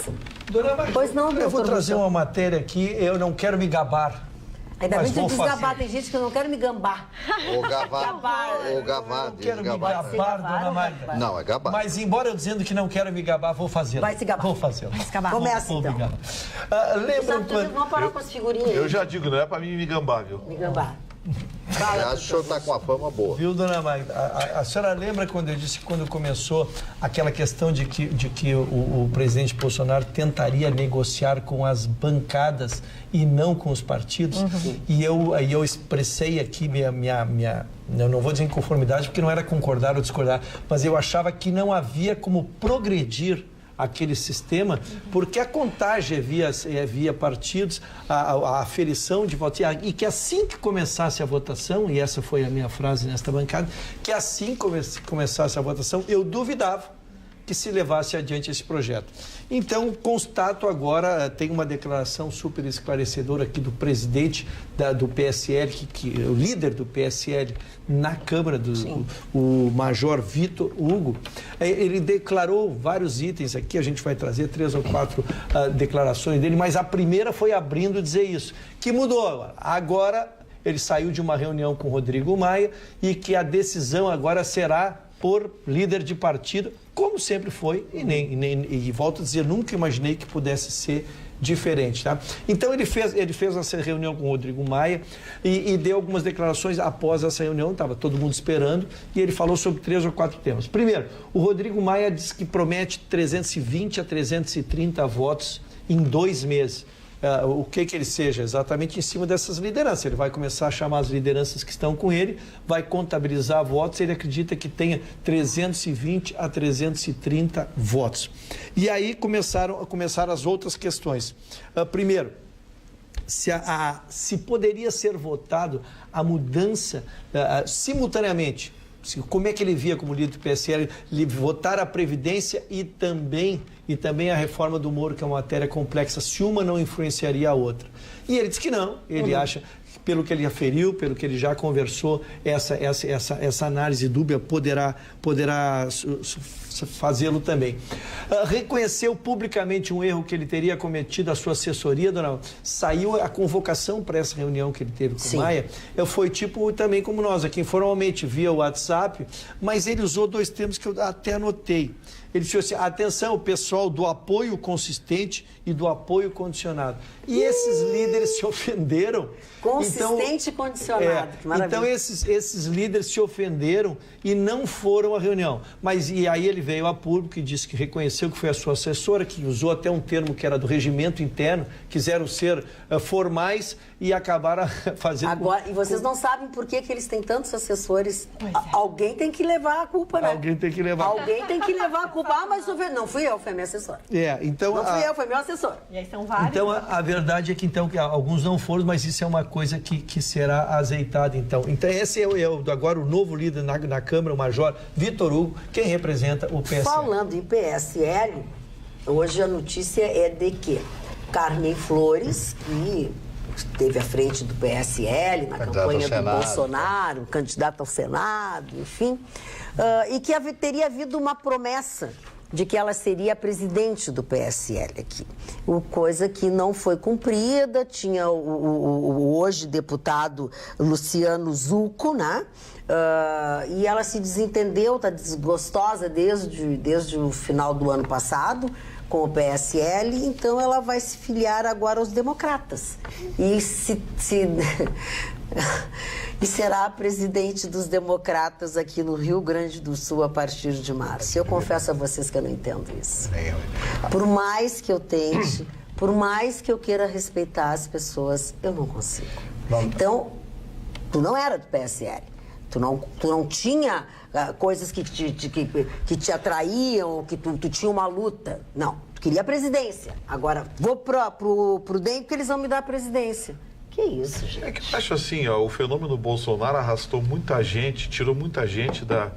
Dona Maria, pois não, eu vou trazer uma matéria aqui, eu não quero me gabar. Ainda bem que você diz gabar, tem gente que eu não quero me gambar. Ou gabar. Ou gabar. Não quero me gabar, dona Magda. Não, é gabar. Mas embora eu dizendo que não quero me gabar, vou fazê-lo. Vai se gabar. Vou fazê-lo. Vai se gabar. Começa então. Lembra Vamos parar com as figurinhas. Eu já digo, não é para mim me gambar, viu? Me gambar. Acho que o senhor está com uma fama boa. Viu, dona Magda? A senhora lembra quando eu disse, quando começou aquela questão de que o presidente Bolsonaro tentaria negociar com as bancadas e não com os partidos? Uhum. E eu expressei aqui eu não vou dizer inconformidade, porque não era concordar ou discordar, mas eu achava que não havia como progredir aquele sistema, porque a contagem via partidos, a aferição de votos, e que assim que começasse a votação, e essa foi a minha frase nesta bancada, que assim que começasse a votação, eu duvidava que se levasse adiante esse projeto. Então, constato agora, tem uma declaração super esclarecedora aqui do presidente do PSL, o líder do PSL na Câmara, o Major Vitor Hugo. Ele declarou vários itens aqui, a gente vai trazer 3 ou 4 declarações dele, mas a primeira foi abrindo dizer isso, que mudou. Agora, ele saiu de uma reunião com o Rodrigo Maia e que a decisão agora será por líder de partido, como sempre foi, e volto a dizer, nunca imaginei que pudesse ser diferente, tá? Então ele fez essa reunião com o Rodrigo Maia e deu algumas declarações após essa reunião, estava todo mundo esperando, e ele falou sobre 3 ou 4 temas. Primeiro, o Rodrigo Maia disse que promete 320 a 330 votos em 2 meses. O que ele seja, exatamente em cima dessas lideranças. Ele vai começar a chamar as lideranças que estão com ele, vai contabilizar votos, ele acredita que tenha 320 a 330 votos. E aí começaram as outras questões. Primeiro, se poderia ser votado a mudança simultaneamente. Como é que ele via como líder do PSL votar a Previdência e também a reforma do Moro, que é uma matéria complexa, se uma não influenciaria a outra. E ele disse que não, ele acha, pelo que ele aferiu, pelo que ele já conversou, essa análise dúbia poderá fazê-lo também. Reconheceu publicamente um erro que ele teria cometido, a sua assessoria, dona... Saiu a convocação para essa reunião que ele teve com o Maia, foi tipo também como nós, aqui informalmente, via WhatsApp, mas ele usou 2 termos que eu até anotei. Ele disse assim, atenção, o pessoal do apoio consistente e do apoio condicionado. E esses líderes se ofenderam. Consistente e condicionado, que maravilha. Então esses líderes se ofenderam e não foram à reunião. E aí ele veio a público e disse que reconheceu que foi a sua assessora, que usou até um termo que era do regimento interno, quiseram ser formais e acabaram fazendo... Agora, e vocês não sabem por que eles têm tantos assessores. Alguém tem que levar a culpa, né? Alguém tem que levar. Alguém tem que levar a culpa. Mas não fui eu, foi minha assessora. Então... Não fui eu, foi meu assessor. E aí são vários. Então, a verdade é que alguns não foram, mas isso é uma coisa que será azeitada, então. Então, esse agora o novo líder na Câmara, o Major Vitor Hugo, quem representa o PSL. Falando em PSL, hoje a notícia é de que Carmen Flores, que esteve à frente do PSL na campanha do Bolsonaro, candidato ao Senado, enfim, e que teria havido uma promessa de que ela seria a presidente do PSL aqui. Coisa que não foi cumprida, tinha o hoje deputado Luciano Zucco, né? E ela se desentendeu, está desgostosa desde o final do ano passado com o PSL, então ela vai se filiar agora aos democratas. E e será a presidente dos democratas aqui no Rio Grande do Sul a partir de março. Eu confesso a vocês que eu não entendo isso. Por mais que eu tente, por mais que eu queira respeitar as pessoas, eu não consigo. Então, tu não era do PSL. Tu não tinha coisas que te atraíam, que tu tinha uma luta. Não, tu queria a presidência. Agora, vou pro DEM porque eles vão me dar a presidência. Que isso, gente? É que eu acho assim, o fenômeno Bolsonaro arrastou muita gente, tirou muita gente da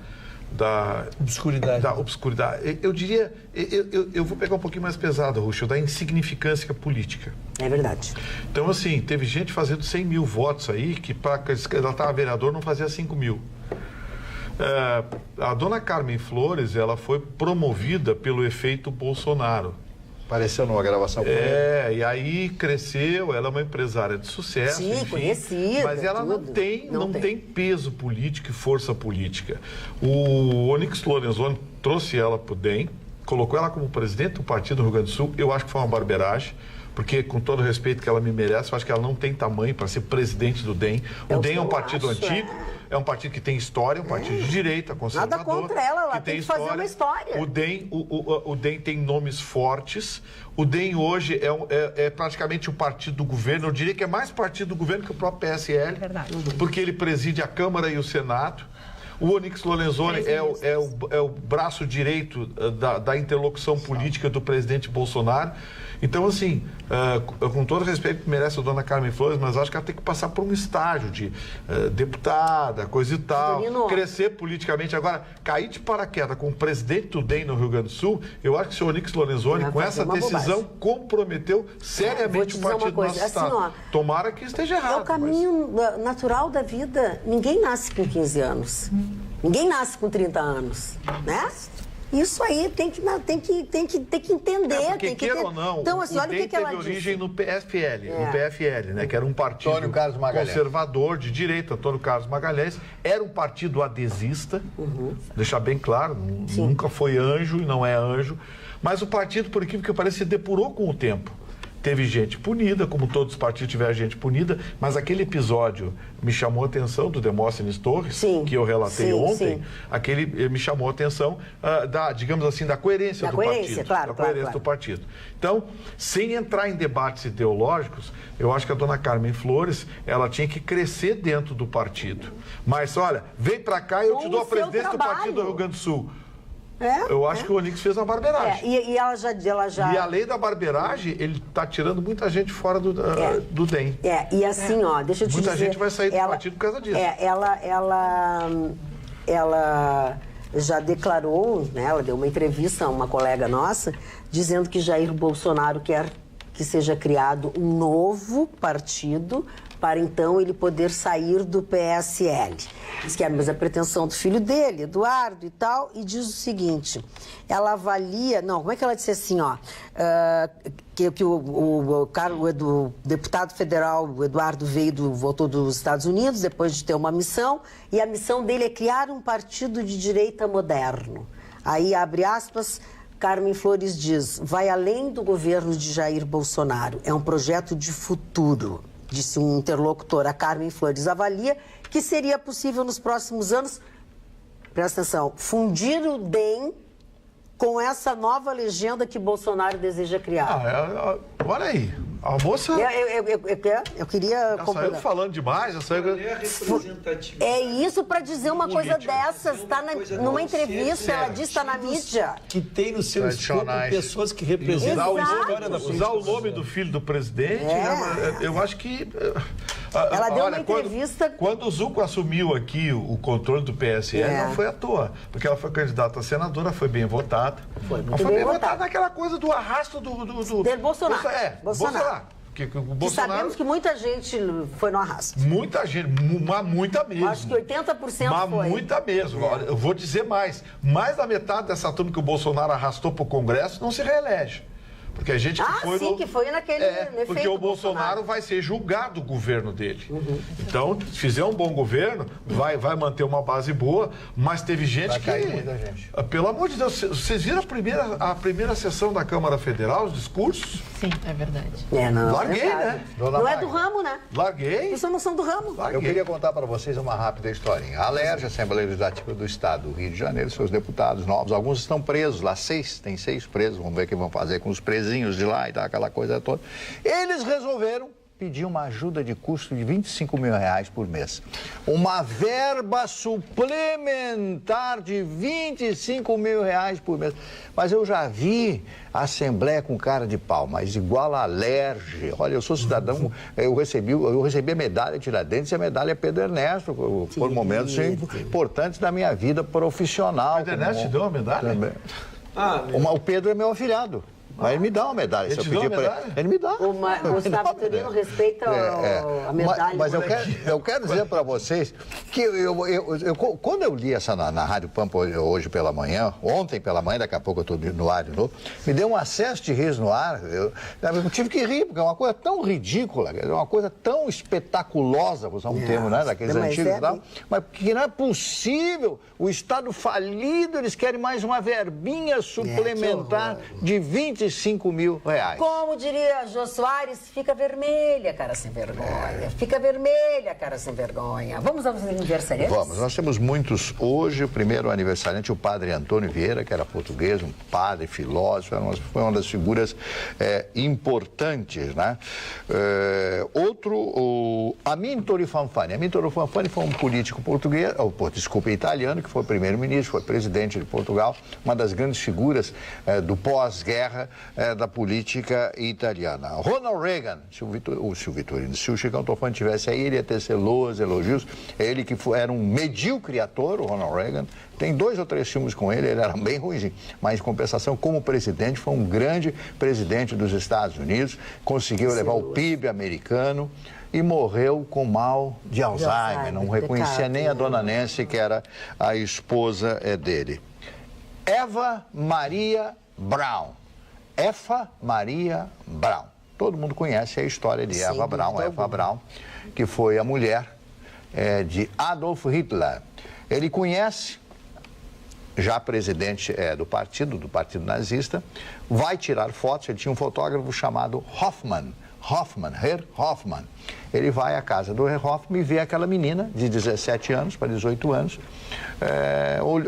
obscuridade. Eu diria, eu vou pegar um pouquinho mais pesado, Ruxo, da insignificância política. É verdade. Então, assim, teve gente fazendo 100 mil votos aí, que para ela estava vereador não fazia 5 mil. A dona Carmen Flores, ela foi promovida pelo efeito Bolsonaro. Apareceu numa gravação com ele. E aí cresceu, ela é uma empresária de sucesso. Sim, enfim, conhecida. Mas ela não tem peso político e força política. O Onyx Lorenzoni trouxe ela para o DEM, colocou ela como presidente do partido do Rio Grande do Sul. Eu acho que foi uma barbeiragem, porque com todo o respeito que ela me merece, eu acho que ela não tem tamanho para ser presidente do DEM. O DEM é um partido antigo. É um partido que tem história, um partido de direita, conservador. Nada contra ela tem que fazer uma história. O DEM tem nomes fortes. O DEM hoje é praticamente o partido do governo. Eu diria que é mais partido do governo que o próprio PSL. Verdade. Porque ele preside a Câmara e o Senado. O Onyx Lorenzoni é o braço direito da interlocução política do presidente Bolsonaro. Então, assim, com todo respeito, merece a dona Carmen Flores, mas acho que ela tem que passar por um estágio de deputada, coisa e tal, crescer politicamente. Agora, cair de paraquedas com o presidente do DEM no Rio Grande do Sul, eu acho que o senhor Onyx Lorenzoni, com essa decisão, comprometeu seriamente o partido do nosso Estado. Assim, tomara que esteja errado. É o caminho natural da vida. Ninguém nasce com 15 anos. Ninguém nasce com 30 anos, né? Isso aí tem que entender. Porque queira ou não, então, assim, olha o que ela teve origem no PFL, né, que era um partido conservador, de direita. Antônio Carlos Magalhães era um partido adesista, deixar bem claro, nunca foi anjo e não é anjo, mas o partido, por incrível que pareça, se depurou com o tempo. teve gente punida, como todos os partidos tiveram gente punida, mas aquele episódio me chamou a atenção do Demóstenes Torres, que eu relatei ontem, aquele me chamou a atenção digamos assim, da coerência do partido. Claro, do partido. Então, sem entrar em debates ideológicos, eu acho que a dona Carmen Flores, ela tinha que crescer dentro do partido. Mas, olha, vem pra cá e eu te dou a presidência do partido do Rio Grande do Sul. Eu acho que o Onix fez uma barbeiragem. E ela já... E a lei da barbeiragem, ele está tirando muita gente fora do DEM. E assim, ó, deixa eu te dizer... Muita gente vai sair do partido por causa disso. Ela já declarou, né, ela deu uma entrevista a uma colega nossa, dizendo que Jair Bolsonaro quer que seja criado um novo partido para então ele poder sair do PSL. Diz que é a mesma pretensão do filho dele, Eduardo e tal, e diz o seguinte, ela avalia... Não, como é que ela disse assim, ó? Que o deputado federal, o Eduardo, voltou dos Estados Unidos depois de ter uma missão, e a missão dele é criar um partido de direita moderno. Aí, abre aspas... Carmen Flores diz, vai além do governo de Jair Bolsonaro, é um projeto de futuro, disse um interlocutor. A Carmen Flores avalia que seria possível nos próximos anos, presta atenção, fundir o DEM com essa nova legenda que Bolsonaro deseja criar. Olha aí, a moça... Eu queria... Ela saiu falando demais, É isso para dizer uma coisa dessas, está numa entrevista, ela diz, está na mídia. Que tem no seu escopo pessoas que representam a história da política. Usar o nome do filho do presidente, eu acho que... Ela deu uma entrevista... Quando o Zucco assumiu aqui o controle do PSL, não foi à toa, porque ela foi candidata a senadora, foi bem votada. Foi bem votada naquela coisa do arrasto do Bolsonaro. Bolsonaro. Que sabemos que muita gente foi no arrasto. Muita gente, mas muita mesmo. Acho que 80% mas foi. Muita mesmo. Olha, eu vou dizer mais da metade dessa turma que o Bolsonaro arrastou para o Congresso não se reelege. Porque a gente que foi que foi naquele porque o Bolsonaro vai ser julgado o governo dele. Então, se fizer um bom governo, vai manter uma base boa, mas teve gente muita gente. Pelo amor de Deus, vocês viram a primeira sessão da Câmara Federal, os discursos? Sim, é verdade. Larguei, né? Não é do ramo, né? Larguei. Isso não são do ramo. Eu queria contar para vocês uma rápida historinha. A ALERJ, Assembleia Legislativa do Estado do Rio de Janeiro, seus deputados novos, alguns estão presos lá, tem 6 presos, vamos ver o que vão fazer com os presos de lá e tal, aquela coisa toda. Eles resolveram pedir uma ajuda de custo de R$25 mil por mês. Uma verba suplementar de R$25 mil por mês. Mas eu já vi a Assembleia com cara de pau, mas igual a ALERJ. Olha, eu sou cidadão, eu recebi a medalha Tiradentes e a medalha Pedro Ernesto, por momentos importantes da minha vida profissional. Pedro Ernesto te deu uma medalha? Também. O Pedro é meu afilhado. Mas ele me dá uma medalha. Ele te deu uma medalha? Ele me dá. O Gustavo Vitorino respeita a medalha. Mas eu quero dizer para vocês que quando eu li essa na Rádio Pampa hoje pela manhã, ontem pela manhã, daqui a pouco eu estou no ar de novo, me deu um acesso de riso no ar. Eu tive que rir, porque é uma coisa tão ridícula, é uma coisa tão espetaculosa, vou usar um termo, né, daqueles antigos e tal, mas que não é possível. O Estado falido, eles querem mais uma verbinha suplementar de R$25 mil. Como diria Jô Soares, fica vermelha, cara sem vergonha. Fica vermelha, cara sem vergonha. Vamos aos aniversariantes? Vamos, nós temos muitos hoje. O primeiro aniversariante, o padre Antônio Vieira, que era português, um padre, filósofo, foi uma das figuras importantes, né? Outro, o Amintore Fanfani. Amintore Fanfani foi um político português, italiano, que foi primeiro-ministro, foi presidente de Portugal, uma das grandes figuras do pós-guerra da política italiana. Ronald Reagan, se o Chicão Tofani tivesse aí, ele ia ter elogios. Ele que era um medíocre ator, o Ronald Reagan. Tem 2 ou 3 filmes com ele era bem ruimzinho. Mas, em compensação, como presidente, foi um grande presidente dos Estados Unidos, conseguiu levar o PIB americano e morreu com mal de Alzheimer. Não reconhecia nem a dona Nancy, que era a esposa dele. Eva Maria Braun. Eva Maria Braun. Todo mundo conhece a história de Eva Braun, que foi a mulher de Adolf Hitler. Ele conhece já presidente do partido nazista, vai tirar fotos. Ele tinha um fotógrafo chamado Herr Hoffmann. Ele vai à casa do Herr Hoffmann e vê aquela menina de 17 anos para 18 anos,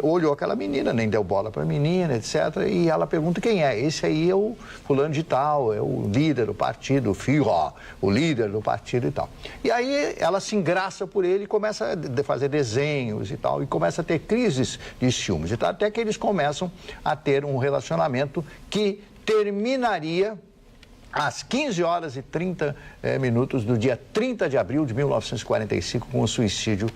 olhou aquela menina, nem deu bola para a menina, etc. E ela pergunta quem é. Esse aí é o fulano de tal, é o líder do partido, o Führer, o líder do partido e tal. E aí ela se engraça por ele e começa a fazer desenhos e tal, e começa a ter crises de ciúmes. E tal, até que eles começam a ter um relacionamento que terminaria às 15 horas e 30 minutos do dia 30 de abril de 1945, com o suicídio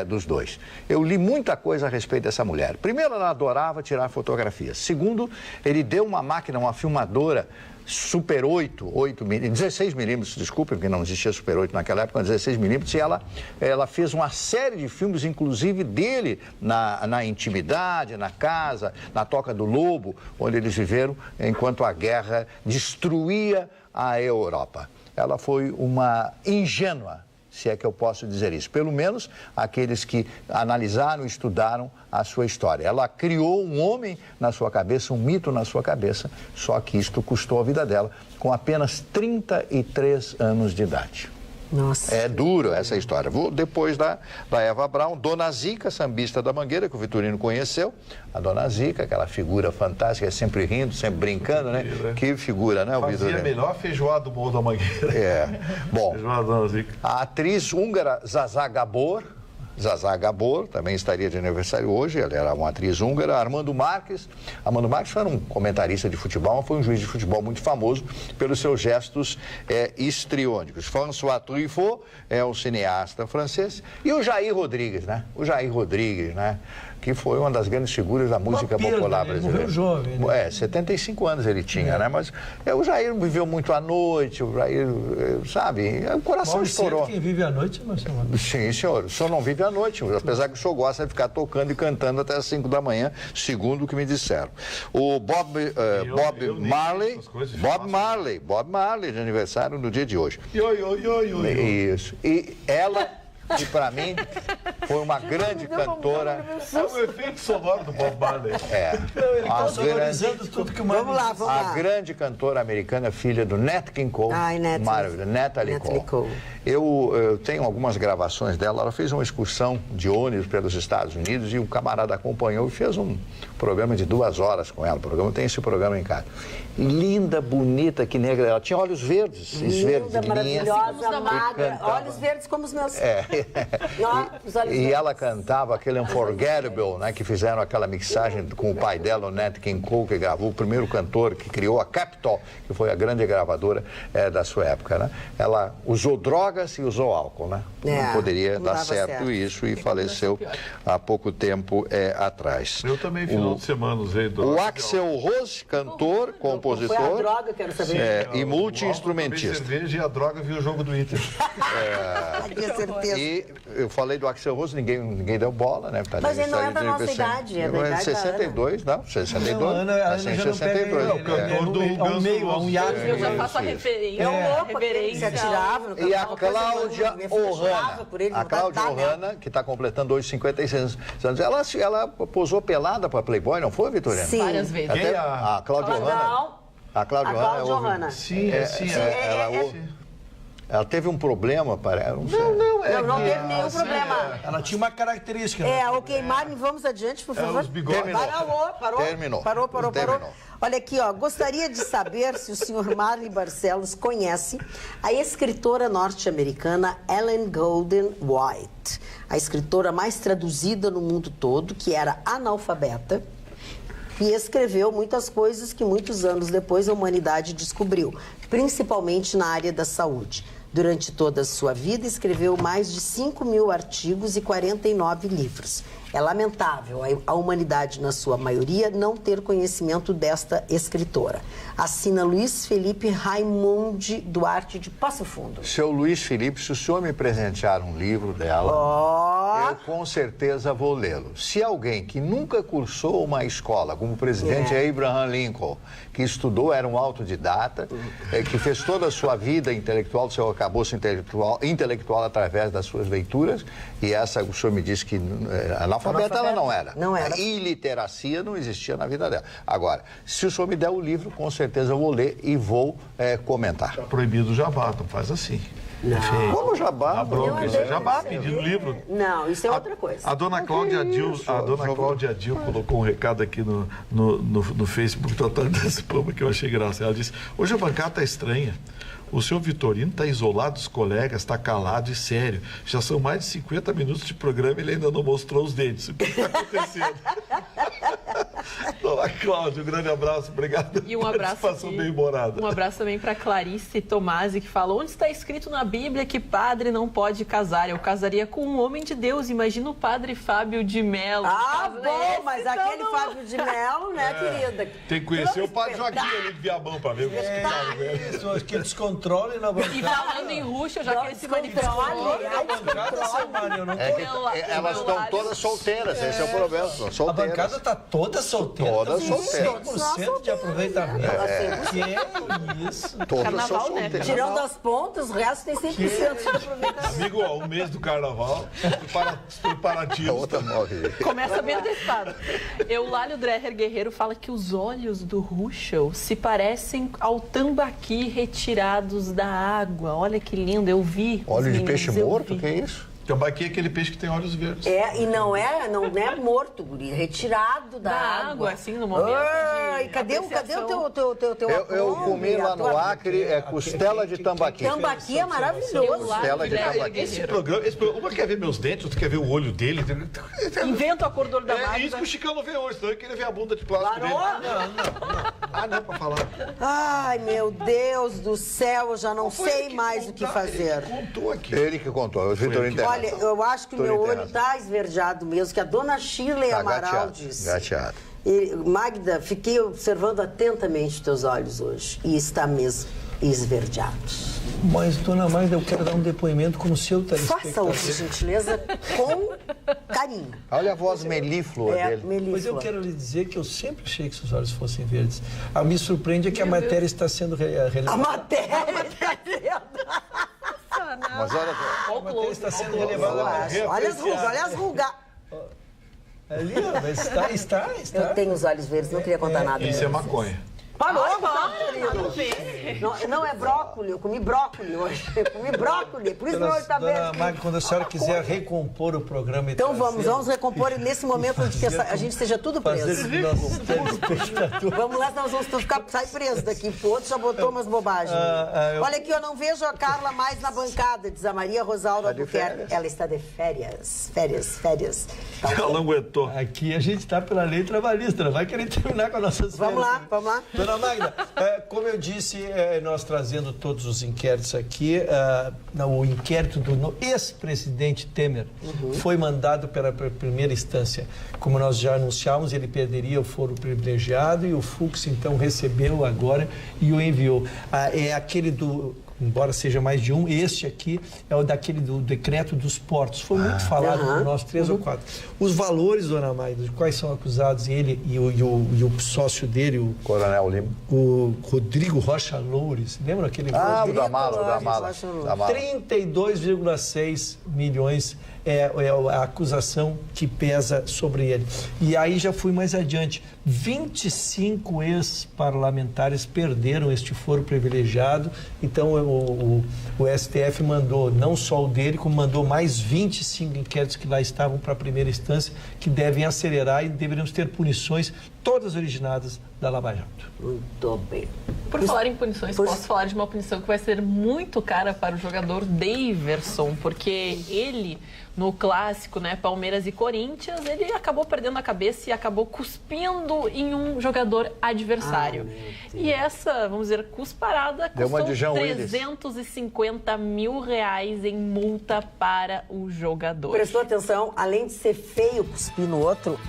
dos dois. Eu li muita coisa a respeito dessa mulher. Primeiro, ela adorava tirar fotografias. Segundo, ele deu uma máquina, uma filmadora Super 16 milímetros, desculpe, porque não existia Super 8 naquela época, 16 milímetros, e ela fez uma série de filmes, inclusive dele, na intimidade, na casa, na Toca do Lobo, onde eles viveram enquanto a guerra destruía a Europa. Ela foi uma ingênua, se é que eu posso dizer isso. Pelo menos aqueles que analisaram e estudaram a sua história. Ela criou um homem na sua cabeça, um mito na sua cabeça, só que isto custou a vida dela com apenas 33 anos de idade. Nossa. É duro essa história. Depois da Eva Braun, Dona Zica, sambista da Mangueira, que o Vitorino conheceu. A Dona Zica, aquela figura fantástica, sempre rindo, sempre brincando, né? Que figura, né, o Vitorino? Fazia melhor feijoada do bolo da Mangueira. Bom, feijoada da Dona Zica. A atriz húngara Zsuzsa Gabor também estaria de aniversário hoje, ela era uma atriz húngara. Armando Marques foi um comentarista de futebol, foi um juiz de futebol muito famoso pelos seus gestos histriônicos. François Truffaut é um cineasta francês. E o Jair Rodrigues, né? Que foi uma das grandes figuras da música popular brasileira. Morreu jovem, né? 75 anos ele tinha, né? Mas o Jair viveu muito à noite, o Jair, sabe, o coração estourou. Quem vive à noite, Marcelo? Sim, senhor. O senhor não vive à noite, apesar que o senhor gosta de ficar tocando e cantando até as 5 da manhã, segundo o que me disseram. O Bob Marley, de aniversário no dia de hoje. Isso. E ela, que para mim foi uma grande cantora. É o efeito sonoro do Bob Marley. Vamos lá. A grande cantora americana, filha do Nat King Cole. Natalie Cole. Eu tenho algumas gravações dela. Ela fez uma excursão de ônibus pelos Estados Unidos e um camarada acompanhou e fez um programa de 2 horas com ela. Tem esse programa em casa. Linda, bonita, que negra. Ela tinha olhos verdes. Linda, maravilhosa, magra. Olhos verdes como os meus. E ela cantava aquele Unforgettable, né? Que fizeram aquela mixagem com o pai dela, o Nat King Cole, que gravou, o primeiro cantor que criou a Capitol, que foi a grande gravadora da sua época, né? Ela usou drogas e usou álcool, né? Não poderia dar certo isso e faleceu há pouco tempo atrás. Eu também, final de semana, usei drogas. O Axel Rose, cantor, compositor. Foi a droga, quero saber. E multi-instrumentista. Cerveja e a droga viu o jogo do Inter. Tinha certeza. E eu falei do Axel Rose, ninguém deu bola, né? Mas ele não é da nossa idade, é da idade 62, não, 62. Não, Ana já 62. É o cantor do Guns N' Roses. Eu já faço a referência. Se atirava no E a Cláudia Ohana, que está completando hoje 56 anos, ela posou pelada para Playboy, não foi, Vitorino? Sim. Várias vezes. Até a Cláudia Ohana. A Cláudia Ohana. Sim. Ela teve um problema, parece. Não teve nenhum problema. Ela tinha uma característica. Ok, Marlon, vamos adiante, por favor. Os bigodes. Parou. Olha aqui, gostaria de saber se o senhor Marley Barcelos conhece a escritora norte-americana Ellen Golden White, a escritora mais traduzida no mundo todo, que era analfabeta e escreveu muitas coisas que muitos anos depois a humanidade descobriu, principalmente na área da saúde. Durante toda a sua vida, escreveu mais de 5.000 artigos e 49 livros. É lamentável a humanidade, na sua maioria, não ter conhecimento desta escritora. Assina Luiz Felipe Raimundi Duarte de Passo Fundo. Seu Luiz Felipe, se o senhor me presentear um livro dela, eu com certeza vou lê-lo. Se alguém que nunca cursou uma escola, como o presidente Abraham Lincoln, que estudou, era um autodidata, que fez toda a sua vida intelectual, seu acabouço intelectual através das suas leituras, e essa, o senhor me disse que analfabeta, Analfabeta ela não era. Não era. A iliteracia não existia na vida dela. Agora, se o senhor me der o livro, com certeza eu vou ler e vou comentar. Tá proibido o jabá, não faz assim. Não. Como jabá? Bronca, isso é jabá, pedindo livro. Não, isso é outra coisa. A dona Cláudia Dil colocou um recado aqui no Facebook do Antônio desse Pama que eu achei graça. Ela disse: hoje a bancada está estranha. O senhor Vitorino está isolado dos colegas, está calado e sério. Já são mais de 50 minutos de programa e ele ainda não mostrou os dentes. O que está acontecendo? Dona Cláudia, um grande abraço, obrigado. E um abraço aqui, bem-humorada. Um abraço também para Clarice Tomasi, que fala: onde está escrito na Bíblia que padre não pode casar? Eu casaria com um homem de Deus. Imagina o padre Fábio de Mello. Bom, mas aquele Fábio de Mello, né, querida? Tem que conhecer o padre Joaquim ali de Viamão para ver o que isso, que descontrole na bancada. E falando em Ruxa, já que ele se manifestou. Elas estão todas solteiras, esse é o problema. Solteiras. A bancada está toda solteira. Todas solteiras. 100% de aproveitamento. Que é isso? Todas Carnaval, solteiras. né? Tirando as pontas, o resto tem 100% de aproveitamento. Amigo, ó, um mês do carnaval, preparativos. Outra morre. Começa bem antecipado. Eulálio Dreher Guerreiro fala que os olhos do Ruschel se parecem ao tambaqui retirados da água. Olha que lindo, eu vi. Óleo de peixe morto? Que é isso? Tambaqui é aquele peixe que tem olhos verdes. E não é morto, guri, retirado da água. Assim, no momento. Ai, cadê o teu Eu comi lá no Acre, costela de tambaqui. Tambaqui é maravilhoso. Costela de tambaqui. Esse programa, uma quer ver meus dentes, outra quer ver o olho dele. Inventa a cor do olho da Magda. É isso que o Chicão vê hoje, senão ele queria ver a bunda de plástico dele. Não, pra falar. Ai, meu Deus do céu, eu já não sei mais o que fazer. Ele contou aqui. Ele que contou, o Vitorino Terra. Olha, eu acho que o meu olho está esverdeado mesmo, que a dona Shirley Amaral disse. Gateado. Magda, fiquei observando atentamente teus olhos hoje e está mesmo esverdeados. Mas, dona Magda, eu quero dar um depoimento como seu telespectador. Faça-o, por gentileza, com carinho. Olha a voz melíflua dele. Melíflua. Mas eu quero lhe dizer que eu sempre achei que seus olhos fossem verdes. Me surpreende é que a matéria está sendo relevada. A matéria está sendo... Mas olha, a matéria está sendo relevada. Olha as rugas. Ali, ó, está. Eu tenho os olhos verdes, não queria contar nada. Isso é maconha. Parou, não é brócolis, eu comi brócolis hoje. Comi brócolis, por isso meu olho está verde. Dona Magda, quando a senhora quiser recompor o programa... Então vamos recompor nesse momento onde a gente esteja tudo preso. Vamos lá, senão nós vamos sair presos daqui. O outro já botou umas bobagens. Olha aqui, eu não vejo a Carla mais na bancada, diz a Maria Rosalda Albuquerque. Ela está de férias. Ela não aguentou. Aqui a gente está pela lei trabalhista, não vai querer terminar com as nossas férias. Vamos lá. Dona Magda, como eu disse, nós trazendo todos os inquéritos aqui, o inquérito do ex-presidente Temer foi mandado pela primeira instância. Como nós já anunciamos, ele perderia o foro privilegiado e o Fux, então, recebeu agora e o enviou. É aquele embora seja mais de um, este aqui é o daquele do decreto dos portos. Foi muito falado por nós, 3 ou 4. Os valores, dona Magda, de quais são acusados ele e o sócio dele, o Coronel Lima, o Rodrigo Rocha Loures, lembra aquele? O da mala. 32,6 milhões é a acusação que pesa sobre ele. E aí já fui mais adiante. 25 ex-parlamentares perderam este foro privilegiado. Então o STF mandou não só o dele, como mandou mais 25 inquéritos que lá estavam para a primeira instância, que devem acelerar e deveríamos ter punições todas originadas da Lava Jato. Muito bem. Por falar em punições, posso falar de uma punição que vai ser muito cara para o jogador Daverson, porque ele, no clássico, né, Palmeiras e Corinthians, ele acabou perdendo a cabeça e acabou cuspindo em um jogador adversário. E essa, vamos dizer, cusparada custou R$350 mil em multa para o jogador. Prestou atenção, além de ser feio cuspir no outro,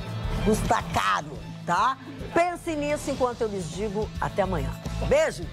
custa caro, tá? Pense nisso enquanto eu lhes digo até amanhã. Beijo!